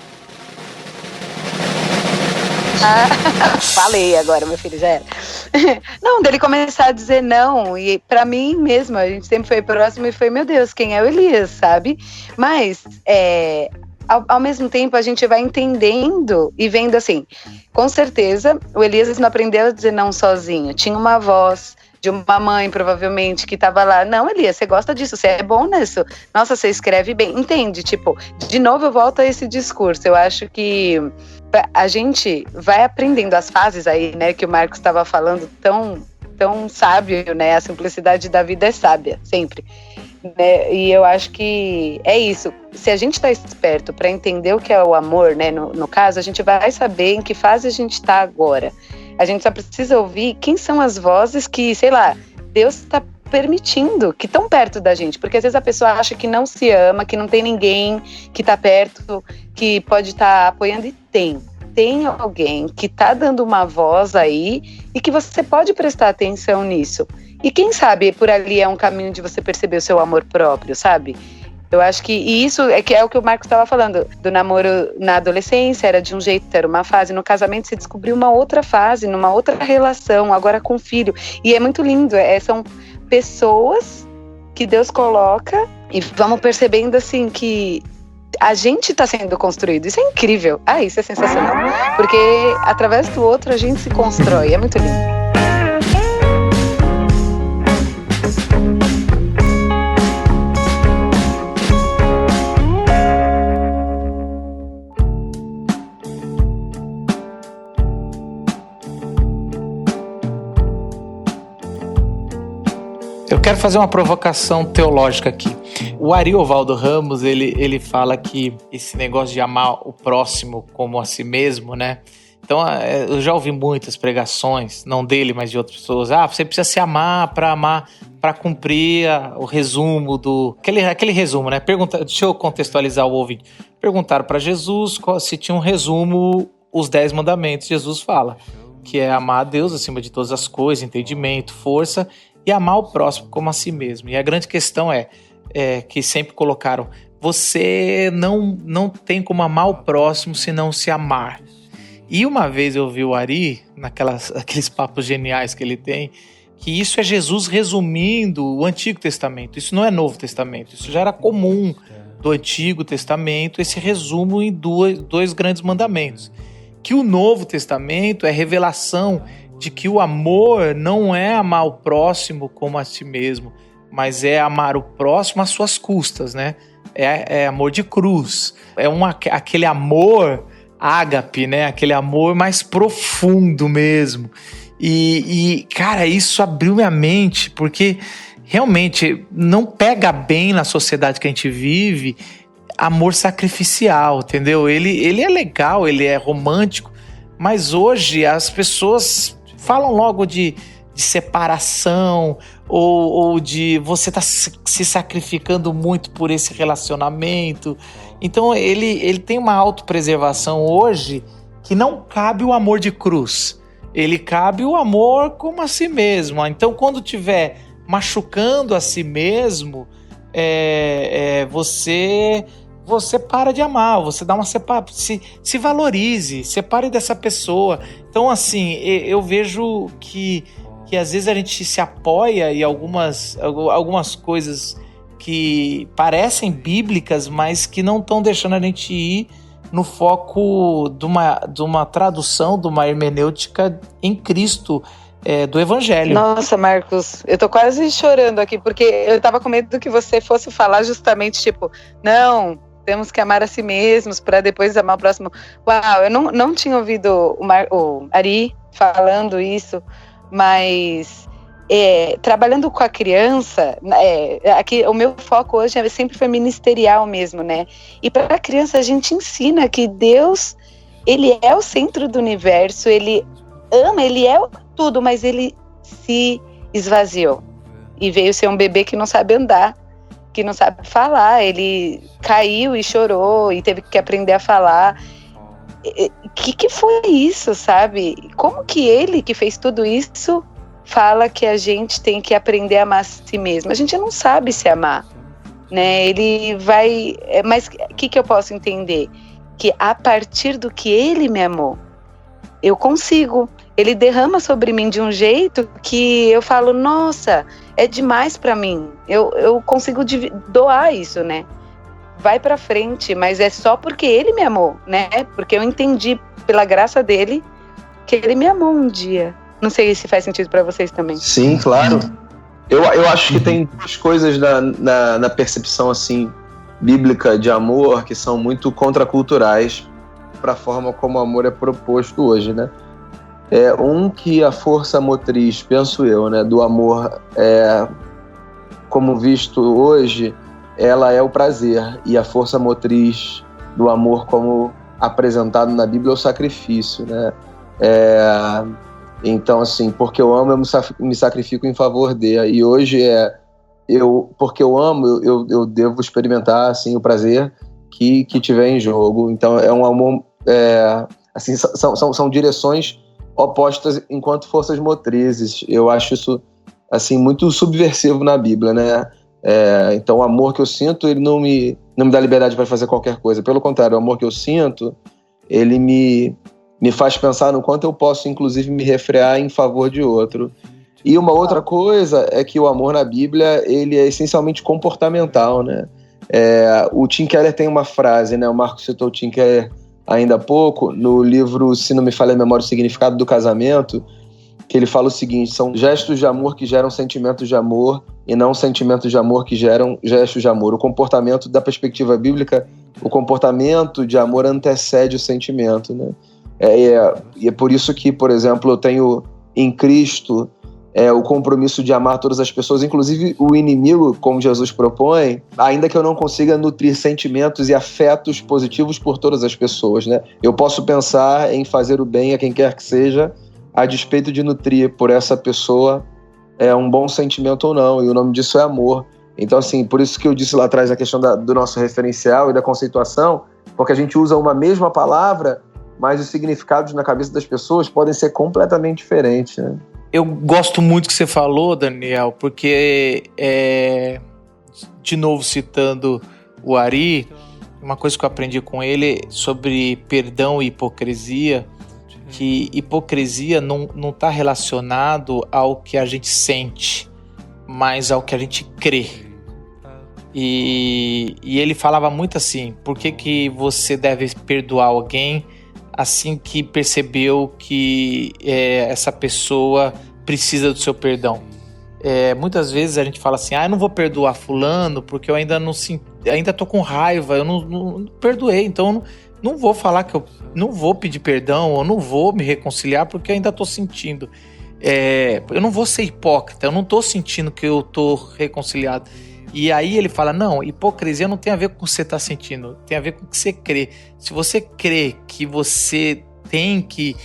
Falei agora, meu filho, já era. Não, dele começar a dizer não, e pra mim mesmo, a gente sempre foi próximo e foi, meu Deus, quem é o Elias, sabe? Mas, ao mesmo tempo, a gente vai entendendo e vendo assim, com certeza, o Elias não aprendeu a dizer não sozinho, tinha uma voz de uma mãe, provavelmente, que tava lá, não, Elias, você gosta disso, você é bom nisso, nossa, você escreve bem, entende? Tipo, de novo eu volto a esse discurso, eu acho que a gente vai aprendendo as fases aí, né, que o Marcos estava falando, tão sábio, né, a simplicidade da vida é sábia, sempre. Né? E eu acho que é isso. Se a gente está esperto para entender o que é o amor, né? No caso, a gente vai saber em que fase a gente está agora. A gente só precisa ouvir quem são as vozes que, sei lá, Deus está permitindo, que estão perto da gente. Porque às vezes a pessoa acha que não se ama, que não tem ninguém que está perto, que pode estar apoiando, e tem alguém que está dando uma voz aí e que você pode prestar atenção nisso. E quem sabe por ali é um caminho de você perceber o seu amor próprio, sabe? Eu acho que isso é o que o Marcos estava falando. Do namoro na adolescência era de um jeito, era uma fase. No casamento você descobriu uma outra fase, numa outra relação, agora com o filho. E é muito lindo, são pessoas que Deus coloca e vamos percebendo assim que a gente está sendo construído. Isso é incrível. Isso é sensacional. Porque através do outro a gente se constrói. É muito lindo. Eu quero fazer uma provocação teológica aqui. O Ariovaldo Ramos, ele fala que esse negócio de amar o próximo como a si mesmo, né? Então, eu já ouvi muitas pregações, não dele, mas de outras pessoas. Você precisa se amar, para cumprir o resumo do... Aquele resumo, né? Deixa eu contextualizar o ouvinte. Perguntaram para Jesus se tinha um resumo, os 10 mandamentos. Jesus fala que é amar a Deus acima de todas as coisas, entendimento, força, e amar o próximo como a si mesmo. E a grande questão é que sempre colocaram, você não tem como amar o próximo se não se amar. E uma vez eu vi o Ari, aqueles papos geniais que ele tem, que isso é Jesus resumindo o Antigo Testamento. Isso não é Novo Testamento, isso já era comum do Antigo Testamento, esse resumo em dois grandes mandamentos. Que o Novo Testamento é revelação de que o amor não é amar o próximo como a si mesmo, mas é amar o próximo às suas custas, né? É amor de cruz, aquele amor ágape, né? Aquele amor mais profundo mesmo. E, cara, isso abriu minha mente, porque realmente não pega bem na sociedade que a gente vive amor sacrificial, entendeu? Ele é legal, ele é romântico, mas hoje as pessoas falam logo de separação ou de você tá se sacrificando muito por esse relacionamento. Então ele tem uma autopreservação hoje que não cabe o amor de cruz. Ele cabe o amor como a si mesmo. Então quando estiver machucando a si mesmo, você para de amar, você dá uma se valorize, separe dessa pessoa. Então assim, eu vejo que às vezes a gente se apoia em algumas coisas que parecem bíblicas, mas que não estão deixando a gente ir no foco de uma tradução, de uma hermenêutica em Cristo, do Evangelho. Nossa, Marcos, eu tô quase chorando aqui, porque eu tava com medo que você fosse falar justamente, tipo, não, temos que amar a si mesmos para depois amar o próximo. Uau, eu não tinha ouvido o Ari falando isso, mas trabalhando com a criança, aqui, o meu foco hoje sempre foi ministerial mesmo, né? E para a criança a gente ensina que Deus, ele é o centro do universo, ele ama, ele é tudo, mas ele se esvaziou e veio ser um bebê que não sabe andar, que não sabe falar, ele caiu e chorou e teve que aprender a falar. Que foi isso, sabe? Como que ele, que fez tudo isso, fala que a gente tem que aprender a amar a si mesmo? A gente não sabe se amar, né? Ele vai... Mas o que eu posso entender? Que a partir do que ele me amou, eu consigo. Ele derrama sobre mim de um jeito que eu falo, nossa, é demais pra mim. Eu consigo doar isso, né? Vai pra frente, mas é só porque ele me amou, né? Porque eu entendi, pela graça dele, que ele me amou um dia. Não sei se faz sentido pra vocês também. Sim, claro. Eu acho que tem duas coisas na percepção, assim, bíblica de amor que são muito contraculturais para a forma como o amor é proposto hoje, né? Que a força motriz, penso eu, né, do amor, como visto hoje, ela é o prazer, e a força motriz do amor, como apresentado na Bíblia, é o sacrifício, né? Então, assim, porque eu amo, eu me sacrifico em favor dele. E hoje porque eu amo, eu devo experimentar, assim, o prazer que tiver em jogo. Então, é um amor, assim, são direções opostas enquanto forças motrizes. Eu acho isso, assim, muito subversivo na Bíblia, né? Então o amor que eu sinto, ele não me dá liberdade para fazer qualquer coisa. Pelo contrário, o amor que eu sinto, ele me faz pensar no quanto eu posso, inclusive, me refrear em favor de outro. E uma outra coisa é que o amor na Bíblia, ele é essencialmente comportamental, né? O Tim Keller tem uma frase, né? O Marcos citou o Tim Keller ainda há pouco, no livro, se não me falha a memória, o Significado do Casamento, que ele fala o seguinte: são gestos de amor que geram sentimentos de amor e não sentimentos de amor que geram gestos de amor. O comportamento, da perspectiva bíblica, o comportamento de amor antecede o sentimento, né? E é por isso que, por exemplo, eu tenho em Cristo o compromisso de amar todas as pessoas, inclusive o inimigo, como Jesus propõe, ainda que eu não consiga nutrir sentimentos e afetos positivos por todas as pessoas, né? Eu posso pensar em fazer o bem a quem quer que seja, a despeito de nutrir por essa pessoa um bom sentimento ou não, e o nome disso é amor. Então, assim, por isso que eu disse lá atrás a questão do nosso referencial e da conceituação, porque a gente usa uma mesma palavra, mas os significados na cabeça das pessoas podem ser completamente diferentes, né? Eu gosto muito que você falou, Daniel, porque, de novo citando o Ari, uma coisa que eu aprendi com ele sobre perdão e hipocrisia, que hipocrisia não está relacionado ao que a gente sente, mas ao que a gente crê. E ele falava muito assim, por que você deve perdoar alguém assim que percebeu que essa pessoa precisa do seu perdão? Muitas vezes a gente fala assim, eu não vou perdoar fulano porque eu ainda tô com raiva, eu não perdoei, então eu não vou falar que eu não vou pedir perdão, eu não vou me reconciliar porque eu ainda tô sentindo. Eu não vou ser hipócrita, eu não tô sentindo que eu tô reconciliado. E aí ele fala, não, hipocrisia não tem a ver com o que você está sentindo, tem a ver com o que você crê. Se você crê que você tem que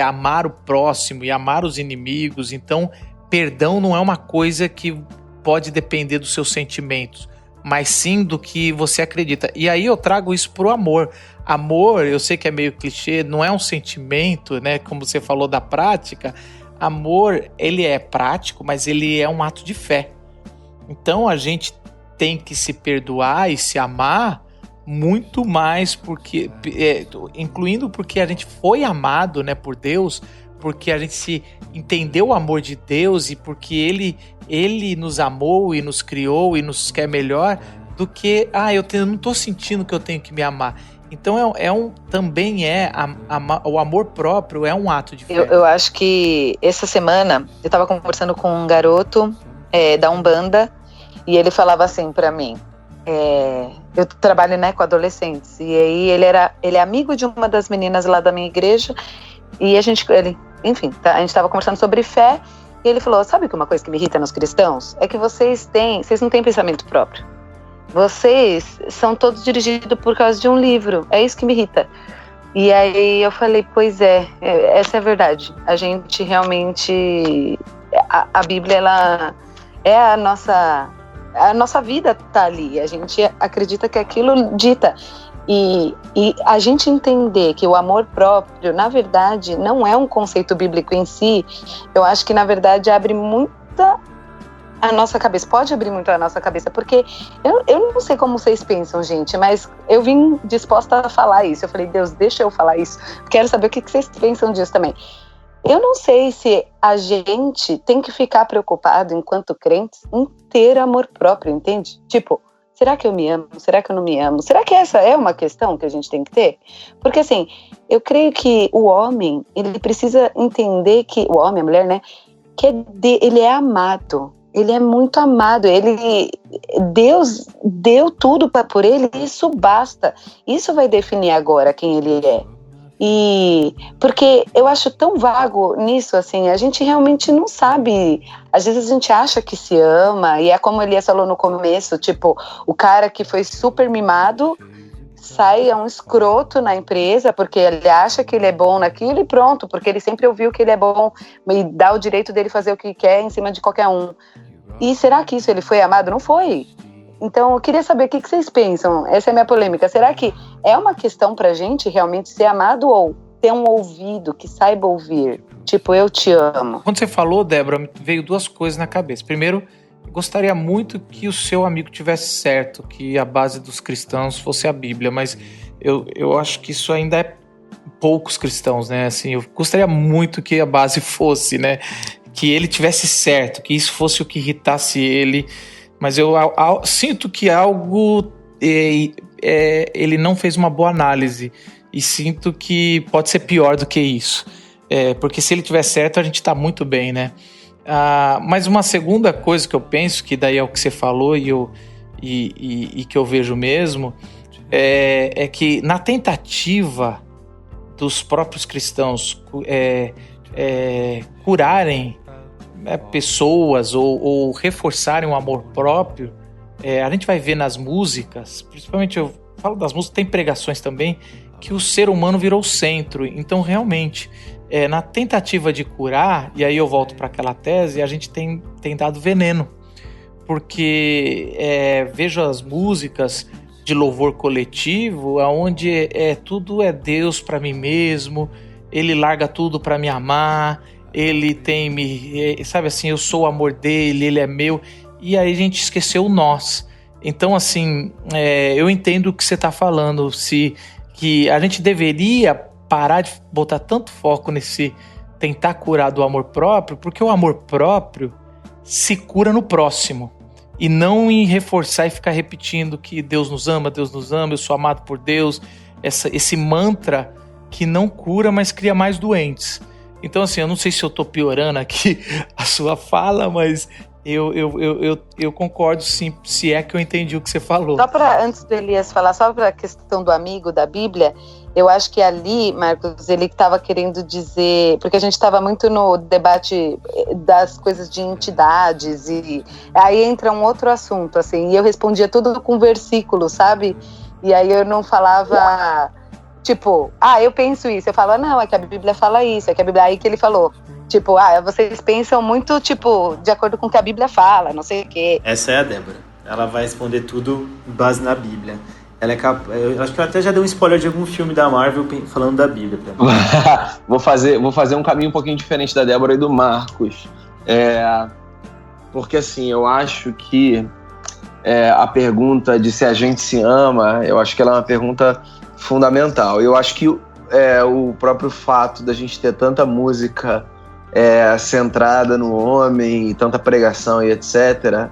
amar o próximo e amar os inimigos, então perdão não é uma coisa que pode depender dos seus sentimentos, mas sim do que você acredita. E aí eu trago isso pro amor. Amor, eu sei que é meio clichê, não é um sentimento, né? Como você falou da prática. Amor, ele é prático, mas ele é um ato de fé. Então a gente tem que se perdoar e se amar muito mais, porque incluindo porque a gente foi amado, né, por Deus, porque a gente se entendeu o amor de Deus e porque ele nos amou e nos criou e nos quer melhor, do que eu não estou sentindo que eu tenho que me amar. Então também o amor próprio é um ato de fé. Eu acho que essa semana eu estava conversando com um garoto da Umbanda, e ele falava assim pra mim, eu trabalho, né, com adolescentes, e aí ele é amigo de uma das meninas lá da minha igreja, e a gente estava conversando sobre fé, e ele falou, sabe que uma coisa que me irrita nos cristãos? É que vocês não têm pensamento próprio. Vocês são todos dirigidos por causa de um livro, é isso que me irrita. E aí eu falei, pois essa é a verdade. A gente realmente, a Bíblia, ela é a nossa vida tá ali, a gente acredita que aquilo dita, e a gente entender que o amor próprio, na verdade, não é um conceito bíblico em si, eu acho que na verdade abre muita a nossa cabeça, pode abrir muito a nossa cabeça, porque eu não sei como vocês pensam, gente, mas eu vim disposta a falar isso, eu falei, Deus, deixa eu falar isso, quero saber o que vocês pensam disso também. Eu não sei se a gente tem que ficar preocupado, enquanto crentes, em ter amor próprio, entende? Tipo, será que eu me amo? Será que eu não me amo? Será que essa é uma questão que a gente tem que ter? Porque assim, eu creio que o homem, ele precisa entender que, o homem, a mulher, né, que ele é amado. Ele é muito amado, Deus deu tudo por ele, isso basta. Isso vai definir agora quem ele é. E porque eu acho tão vago nisso, assim, a gente realmente não sabe. Às vezes a gente acha que se ama, e é como o Elias falou no começo, tipo, o cara que foi super mimado sai um escroto na empresa porque ele acha que ele é bom naquilo e pronto, porque ele sempre ouviu que ele é bom e dá o direito dele fazer o que quer em cima de qualquer um. E será que isso ele foi amado? Não foi. Então eu queria saber o que vocês pensam. Essa é a minha polêmica. Será que é uma questão pra gente realmente ser amado, ou ter um ouvido que saiba ouvir? Tipo, eu te amo. Quando você falou, Débora, veio duas coisas na cabeça. Primeiro, gostaria muito que o seu amigo tivesse certo, que a base dos cristãos fosse a Bíblia, mas eu acho que isso ainda é poucos cristãos, né? Assim, eu gostaria muito que a base fosse, né? Que ele tivesse certo, que isso fosse o que irritasse ele, mas eu sinto que algo ele não fez uma boa análise, e sinto que pode ser pior do que isso, porque se ele tiver certo a gente tá muito bem, né? Mas uma segunda coisa que eu penso, que daí é o que você falou e que eu vejo mesmo, é que na tentativa dos próprios cristãos curarem pessoas ou reforçarem o amor próprio, a gente vai ver nas músicas, principalmente eu falo das músicas, tem pregações também, que o ser humano virou o centro. Então, realmente, na tentativa de curar, e aí eu volto para aquela tese, a gente tem dado veneno. Porque vejo as músicas de louvor coletivo, onde tudo é Deus para mim mesmo, ele larga tudo para me amar, ele sabe assim, eu sou o amor dele, ele é meu, e aí a gente esqueceu o nós. Então, assim, eu entendo o que você está falando, que a gente deveria parar de botar tanto foco nesse tentar curar do amor próprio, porque o amor próprio se cura no próximo, e não em reforçar e ficar repetindo que Deus nos ama, eu sou amado por Deus, esse mantra que não cura, mas cria mais doentes. Então, assim, eu não sei se eu tô piorando aqui a sua fala, mas eu concordo sim, se é que eu entendi o que você falou. Só para, antes do Elias falar, só para a questão do amigo da Bíblia, eu acho que ali, Marcos, ele estava querendo dizer, porque a gente estava muito no debate das coisas de entidades, e aí entra um outro assunto, assim, e eu respondia tudo com versículo, sabe? E aí eu não falava, tipo, eu penso isso, eu falo, não, é que a Bíblia fala isso, é que a Bíblia, aí que ele falou, tipo, vocês pensam muito, tipo, de acordo com o que a Bíblia fala, não sei o quê. Essa é a Débora, ela vai responder tudo com base na Bíblia. Eu acho que ela até já deu um spoiler de algum filme da Marvel falando da Bíblia pra mim. Vou fazer um caminho um pouquinho diferente da Débora e do Marcos. Porque assim, eu acho que a pergunta de se a gente se ama, eu acho que ela é uma pergunta fundamental. Eu acho que o próprio fato da gente ter tanta música centrada no homem, e tanta pregação e etc.,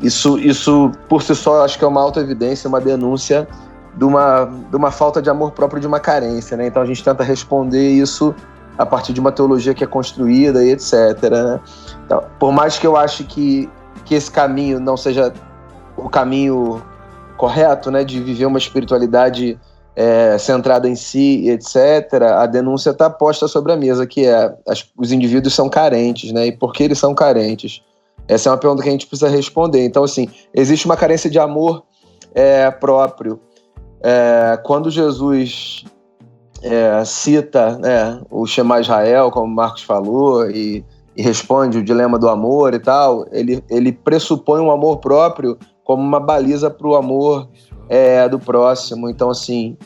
isso por si só acho que é uma autoevidência, uma denúncia de uma falta de amor próprio, de uma carência, né? Então a gente tenta responder isso a partir de uma teologia que é construída e etc., né? Então, por mais que eu ache que esse caminho não seja o caminho correto, né, de viver uma espiritualidade centrada em si, etc., a denúncia está posta sobre a mesa, que os indivíduos são carentes, né? E por que eles são carentes? Essa é uma pergunta que a gente precisa responder. Então, assim, existe uma carência de amor próprio. Quando Jesus cita, né, o Shema Israel, como o Marcos falou, e responde o dilema do amor e tal, ele pressupõe um amor próprio como uma baliza para o amor do próximo. Então, assim,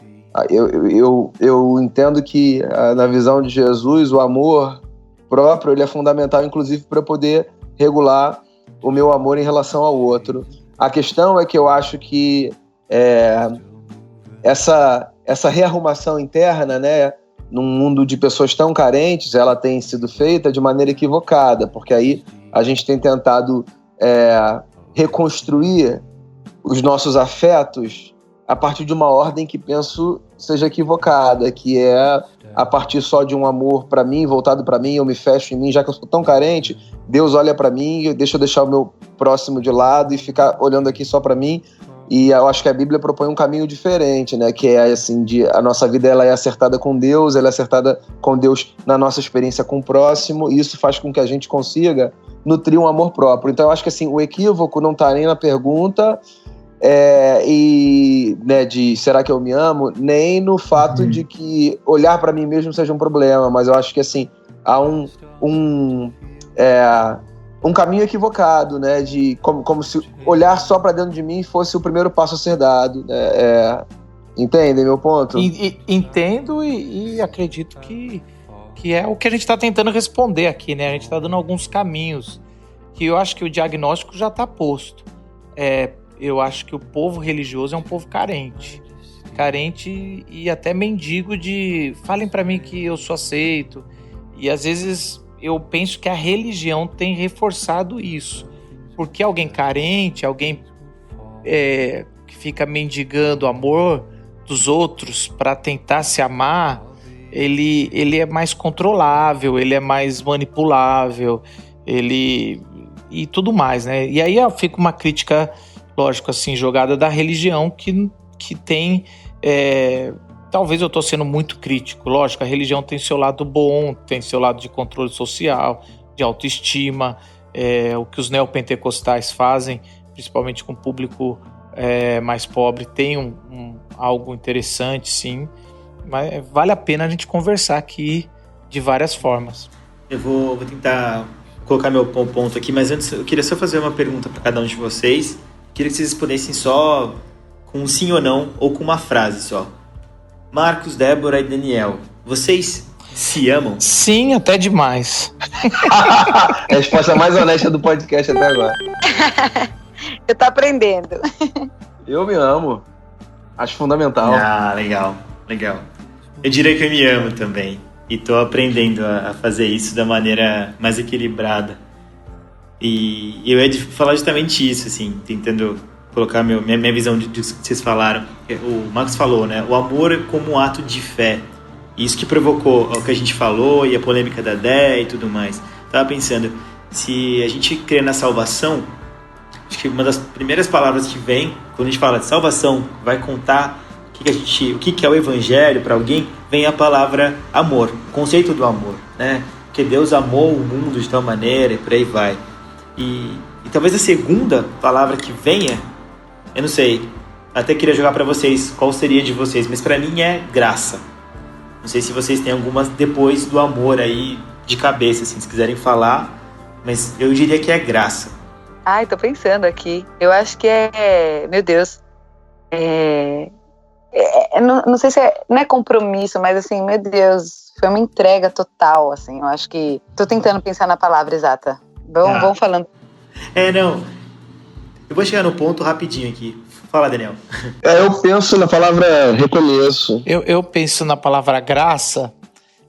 eu entendo que na visão de Jesus o amor próprio ele é fundamental, inclusive, para poder regular o meu amor em relação ao outro. A questão é que eu acho que essa rearrumação interna, né, num mundo de pessoas tão carentes, ela tem sido feita de maneira equivocada, porque aí a gente tem tentado reconstruir os nossos afetos a partir de uma ordem que penso seja equivocada, que é a partir só de um amor para mim, voltado para mim, eu me fecho em mim, já que eu sou tão carente, Deus olha para mim, deixa eu deixar o meu próximo de lado e ficar olhando aqui só para mim. E eu acho que a Bíblia propõe um caminho diferente, né? Que é assim, a nossa vida ela é acertada com Deus, ela é acertada com Deus na nossa experiência com o próximo, e isso faz com que a gente consiga nutrir um amor próprio. Então eu acho que assim, o equívoco não está nem na pergunta né, de será que eu me amo, nem no fato de que olhar para mim mesmo seja um problema, mas eu acho que assim, há um caminho equivocado, né, de como se olhar só para dentro de mim fosse o primeiro passo a ser dado, né? Entendem meu ponto? Entendo e acredito que é o que a gente está tentando responder aqui, né? A gente está dando alguns caminhos que eu acho que o diagnóstico já está posto. Eu acho que o povo religioso é um povo carente e até mendigo de falem para mim que eu sou aceito, e às vezes eu penso que a religião tem reforçado isso, porque alguém carente, alguém que fica mendigando o amor dos outros para tentar se amar, ele é mais controlável, ele é mais manipulável, e tudo mais, né? E aí fica uma crítica, lógico, assim, jogada da religião que tem... talvez eu estou sendo muito crítico. Lógico, a religião tem seu lado bom, tem seu lado de controle social, de autoestima, o que os neopentecostais fazem, principalmente com o público mais pobre, tem algo interessante, sim, mas vale a pena a gente conversar aqui de várias formas. Eu vou tentar colocar meu ponto aqui, mas antes eu queria só fazer uma pergunta para cada um de vocês. Queria que vocês respondessem só com um sim ou não, ou com uma frase só. Marcos, Débora e Daniel, vocês se amam? Sim, até demais. A resposta mais honesta do podcast até agora. Eu tô aprendendo. Eu me amo. Acho fundamental. Ah, legal. Eu diria que eu me amo também. E tô aprendendo a fazer isso da maneira mais equilibrada. E eu ia falar justamente isso, assim, tentando colocar minha visão de que vocês falaram. O Marcos falou, né? O amor como um ato de fé. Isso que provocou o que a gente falou e a polêmica da Dé e tudo mais. Tava pensando, se a gente crê na salvação, acho que uma das primeiras palavras que vem, quando a gente fala de salvação, vai contar o que é o evangelho para alguém, vem a palavra amor, o conceito do amor, né? Porque Deus amou o mundo de tal maneira e por aí vai. E talvez a segunda palavra que venha, eu não sei, até queria jogar para vocês qual seria de vocês, mas para mim é graça. Não sei se vocês têm algumas depois do amor aí de cabeça, assim, se quiserem falar, mas eu diria que é graça. Ai, tô pensando aqui. Eu acho que meu Deus, não sei se não é compromisso, mas assim, meu Deus, foi uma entrega total, assim. Eu acho que tô tentando pensar na palavra exata. Vamos falando. Não. Eu vou chegar no ponto rapidinho aqui. Fala, Daniel. Eu penso na palavra recomeço. Eu penso na palavra graça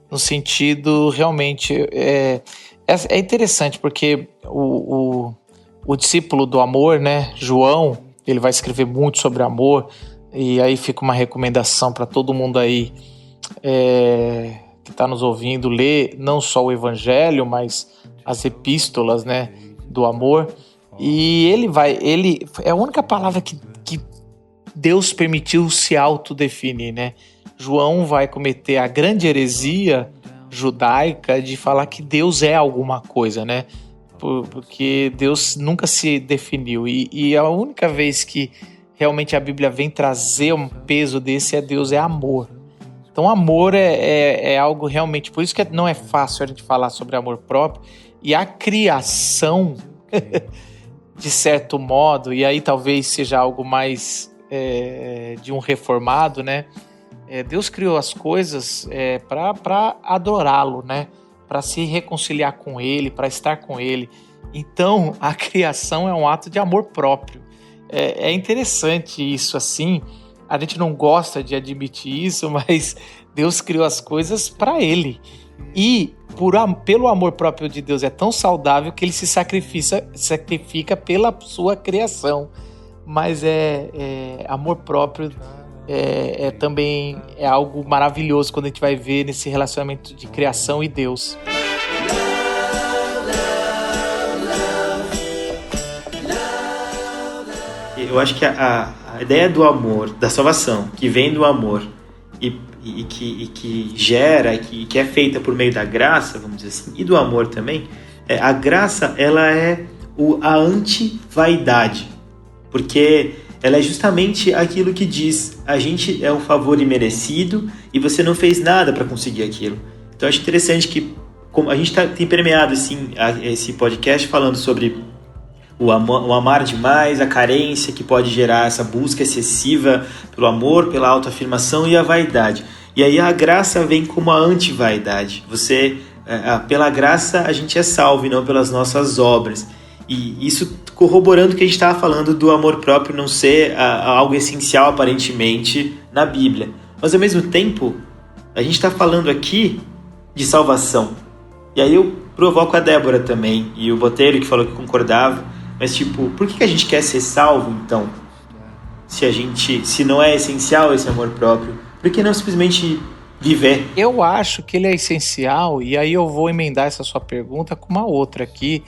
no sentido realmente... É interessante porque o discípulo do amor, né, João, ele vai escrever muito sobre amor, e aí fica uma recomendação para todo mundo aí que está nos ouvindo, ler não só o evangelho, mas as epístolas, né, do amor. E ele é a única palavra que Deus permitiu se autodefinir, né? João vai cometer a grande heresia judaica de falar que Deus é alguma coisa, né? Porque Deus nunca se definiu. E a única vez que realmente a Bíblia vem trazer um peso desse Deus é amor. Então amor é algo realmente... Por isso que não é fácil a gente falar sobre amor próprio. E a criação, de certo modo, e aí talvez seja algo mais de um reformado, né? Deus criou as coisas para adorá-lo, né? Para se reconciliar com Ele, para estar com Ele. Então, a criação é um ato de amor próprio. É interessante isso, assim. A gente não gosta de admitir isso, mas Deus criou as coisas para Ele. E pelo amor próprio de Deus é tão saudável que Ele se sacrifica pela sua criação. Mas amor próprio também é algo maravilhoso quando a gente vai ver nesse relacionamento de criação e Deus. Eu acho que a ideia do amor, da salvação, que vem do amor e que gera, que é feita por meio da graça, vamos dizer assim, e do amor também, a graça ela é a anti-vaidade, porque ela é justamente aquilo que diz: a gente é um favor imerecido e você não fez nada para conseguir aquilo. Então eu acho interessante que como a gente tem permeado assim, esse podcast falando sobre o amar demais, a carência que pode gerar essa busca excessiva pelo amor, pela autoafirmação e a vaidade. E aí a graça vem como a anti-vaidade. Pela graça a gente é salvo e não pelas nossas obras. E isso corroborando o que a gente estava falando do amor próprio não ser algo essencial aparentemente na Bíblia. Mas ao mesmo tempo, a gente está falando aqui de salvação. E aí eu provoco a Débora também, e o Botelho que falou que concordava. Mas por que a gente quer ser salvo então? Se não é essencial esse amor próprio, por que não simplesmente viver? Eu acho que ele é essencial, e aí eu vou emendar essa sua pergunta com uma outra aqui,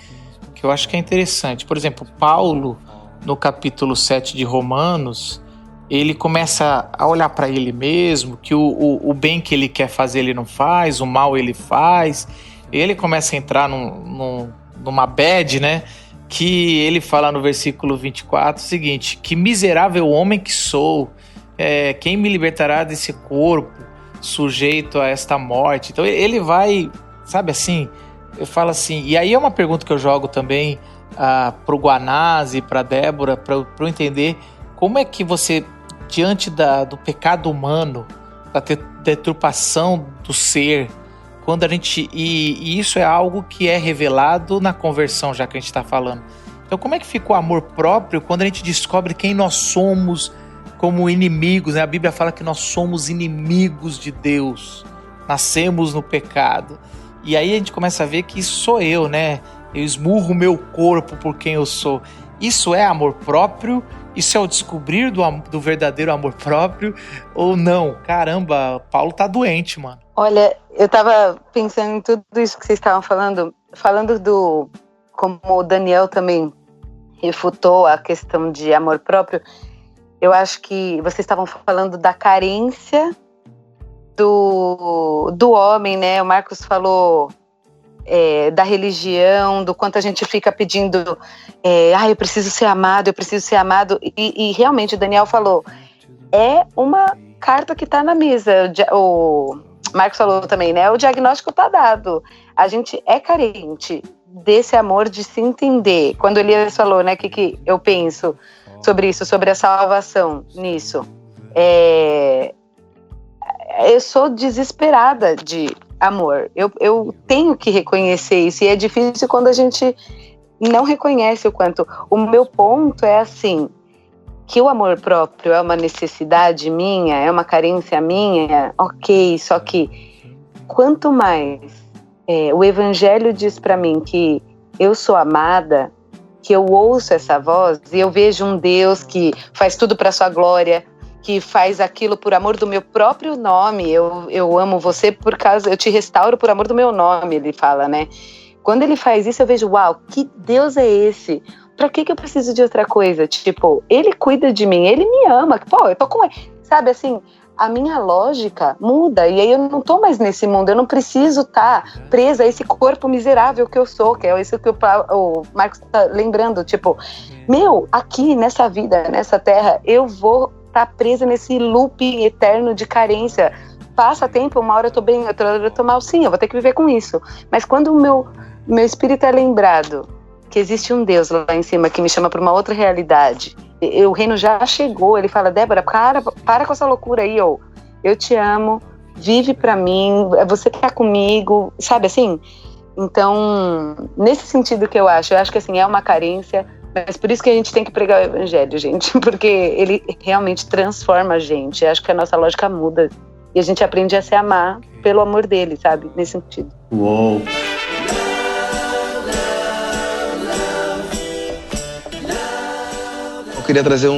que eu acho que é interessante. Por exemplo, Paulo, no capítulo 7 de Romanos, ele começa a olhar para ele mesmo, que o bem que ele quer fazer ele não faz, o mal ele faz, ele começa a entrar numa bad, né? Que ele fala no versículo 24 o seguinte: que miserável homem que sou, quem me libertará desse corpo sujeito a esta morte? Então ele vai, sabe assim, eu falo assim, e aí é uma pergunta que eu jogo também pro Guanazzi, pra Débora, pra eu entender como é que você, diante do pecado humano, da deturpação do ser, quando a gente, e isso é algo que é revelado na conversão, já que a gente está falando. Então como é que fica o amor próprio quando a gente descobre quem nós somos como inimigos, né? A Bíblia fala que nós somos inimigos de Deus, nascemos no pecado, e aí a gente começa a ver que isso sou eu, né? Eu esmurro o meu corpo por quem eu sou. Isso é amor próprio? Isso é o descobrir do verdadeiro amor próprio ou não? Caramba, Paulo tá doente, mano. Olha, eu tava pensando em tudo isso que vocês estavam falando do... Como o Daniel também refutou a questão de amor próprio, eu acho que vocês estavam falando da carência do homem, né? O Marcos falou da religião, do quanto a gente fica pedindo eu preciso ser amado, e realmente o Daniel falou, é uma carta que tá na mesa. O Marcos falou também, né? O diagnóstico tá dado. A gente é carente desse amor, de se entender. Quando Elias falou, né, que eu penso sobre isso, sobre a salvação nisso, eu sou desesperada de amor. Eu tenho que reconhecer isso, e é difícil quando a gente não reconhece o quanto. O meu ponto é assim, que o amor próprio é uma necessidade minha, é uma carência minha, ok, só que quanto mais o Evangelho diz para mim que eu sou amada, que eu ouço essa voz e eu vejo um Deus que faz tudo para sua glória, que faz aquilo por amor do meu próprio nome, eu amo você por causa, eu te restauro por amor do meu nome, ele fala, né? Quando ele faz isso, eu vejo, uau, que Deus é esse? Pra que eu preciso de outra coisa? Tipo, ele cuida de mim, ele me ama, pô, eu tô com ele. Sabe, assim, a minha lógica muda, e aí eu não tô mais nesse mundo, eu não preciso estar presa a esse corpo miserável que eu sou, que é isso que o Marcos tá lembrando, tipo, aqui nessa vida, nessa terra, eu vou estar presa nesse looping eterno de carência. Passa tempo, uma hora eu tô bem, outra hora eu tô mal, sim, eu vou ter que viver com isso. Mas quando o meu espírito é lembrado que existe um Deus lá em cima que me chama para uma outra realidade, o reino já chegou, ele fala, Débora, para com essa loucura aí, eu te amo, vive pra mim, você tá comigo, sabe assim? Então, nesse sentido que eu acho que assim, é uma carência, mas por isso que a gente tem que pregar o evangelho, gente, porque ele realmente transforma a gente, eu acho que a nossa lógica muda e a gente aprende a se amar pelo amor dele, sabe? Nesse sentido. Uou! Eu queria trazer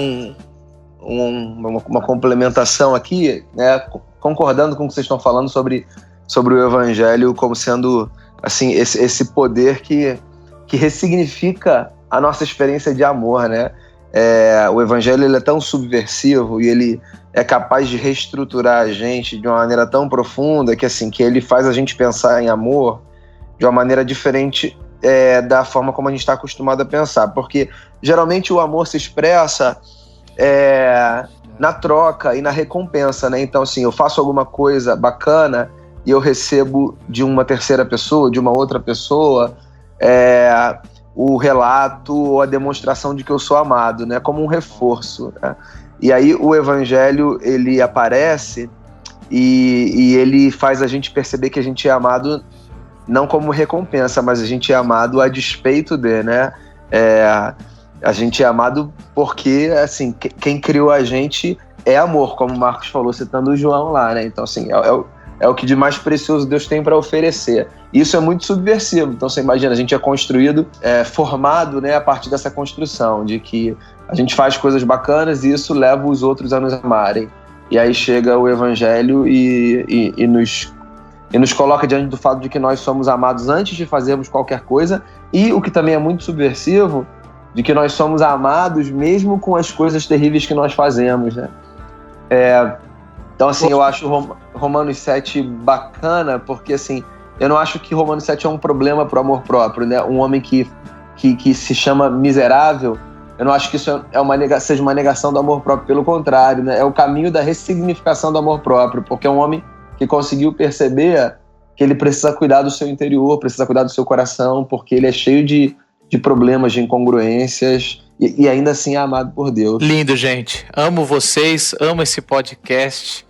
uma complementação aqui, né, concordando com o que vocês estão falando sobre o Evangelho como sendo assim, esse poder que ressignifica a nossa experiência de amor, né? O Evangelho ele é tão subversivo e ele é capaz de reestruturar a gente de uma maneira tão profunda que ele faz a gente pensar em amor de uma maneira diferente da forma como a gente está acostumado a pensar, porque geralmente o amor se expressa na troca e na recompensa, né? Então, assim, eu faço alguma coisa bacana e eu recebo de uma terceira pessoa, de uma outra pessoa, o relato ou a demonstração de que eu sou amado, né? Como um reforço, né? E aí o Evangelho, ele aparece e ele faz a gente perceber que a gente é amado não como recompensa, mas a gente é amado a despeito de, né? A gente é amado porque, assim, quem criou a gente é amor, como o Marcos falou, citando o João lá, né? Então, assim, é o que de mais precioso Deus tem para oferecer. Isso é muito subversivo. Então, você imagina, a gente é construído, formado, né, a partir dessa construção, de que a gente faz coisas bacanas e isso leva os outros a nos amarem. E aí chega o Evangelho e nos coloca diante do fato de que nós somos amados antes de fazermos qualquer coisa, e o que também é muito subversivo, de que nós somos amados mesmo com as coisas terríveis que nós fazemos, né? Então, assim, eu acho Romanos 7 bacana, porque, assim, eu não acho que Romanos 7 é um problema pro amor próprio, né? Um homem que se chama miserável, eu não acho que isso seja uma negação do amor próprio, pelo contrário, né? É o caminho da ressignificação do amor próprio, porque é um homem que conseguiu perceber que ele precisa cuidar do seu interior, precisa cuidar do seu coração, porque ele é cheio de problemas, de incongruências, e ainda assim é amado por Deus. Lindo, gente. Amo vocês, amo esse podcast.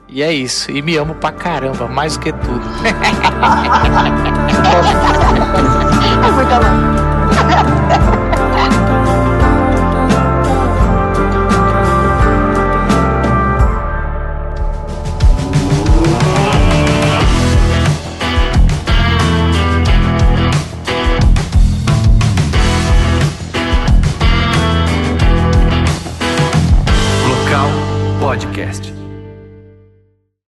E é isso. E me amo pra caramba, mais do que tudo. É muito amor. Podcast.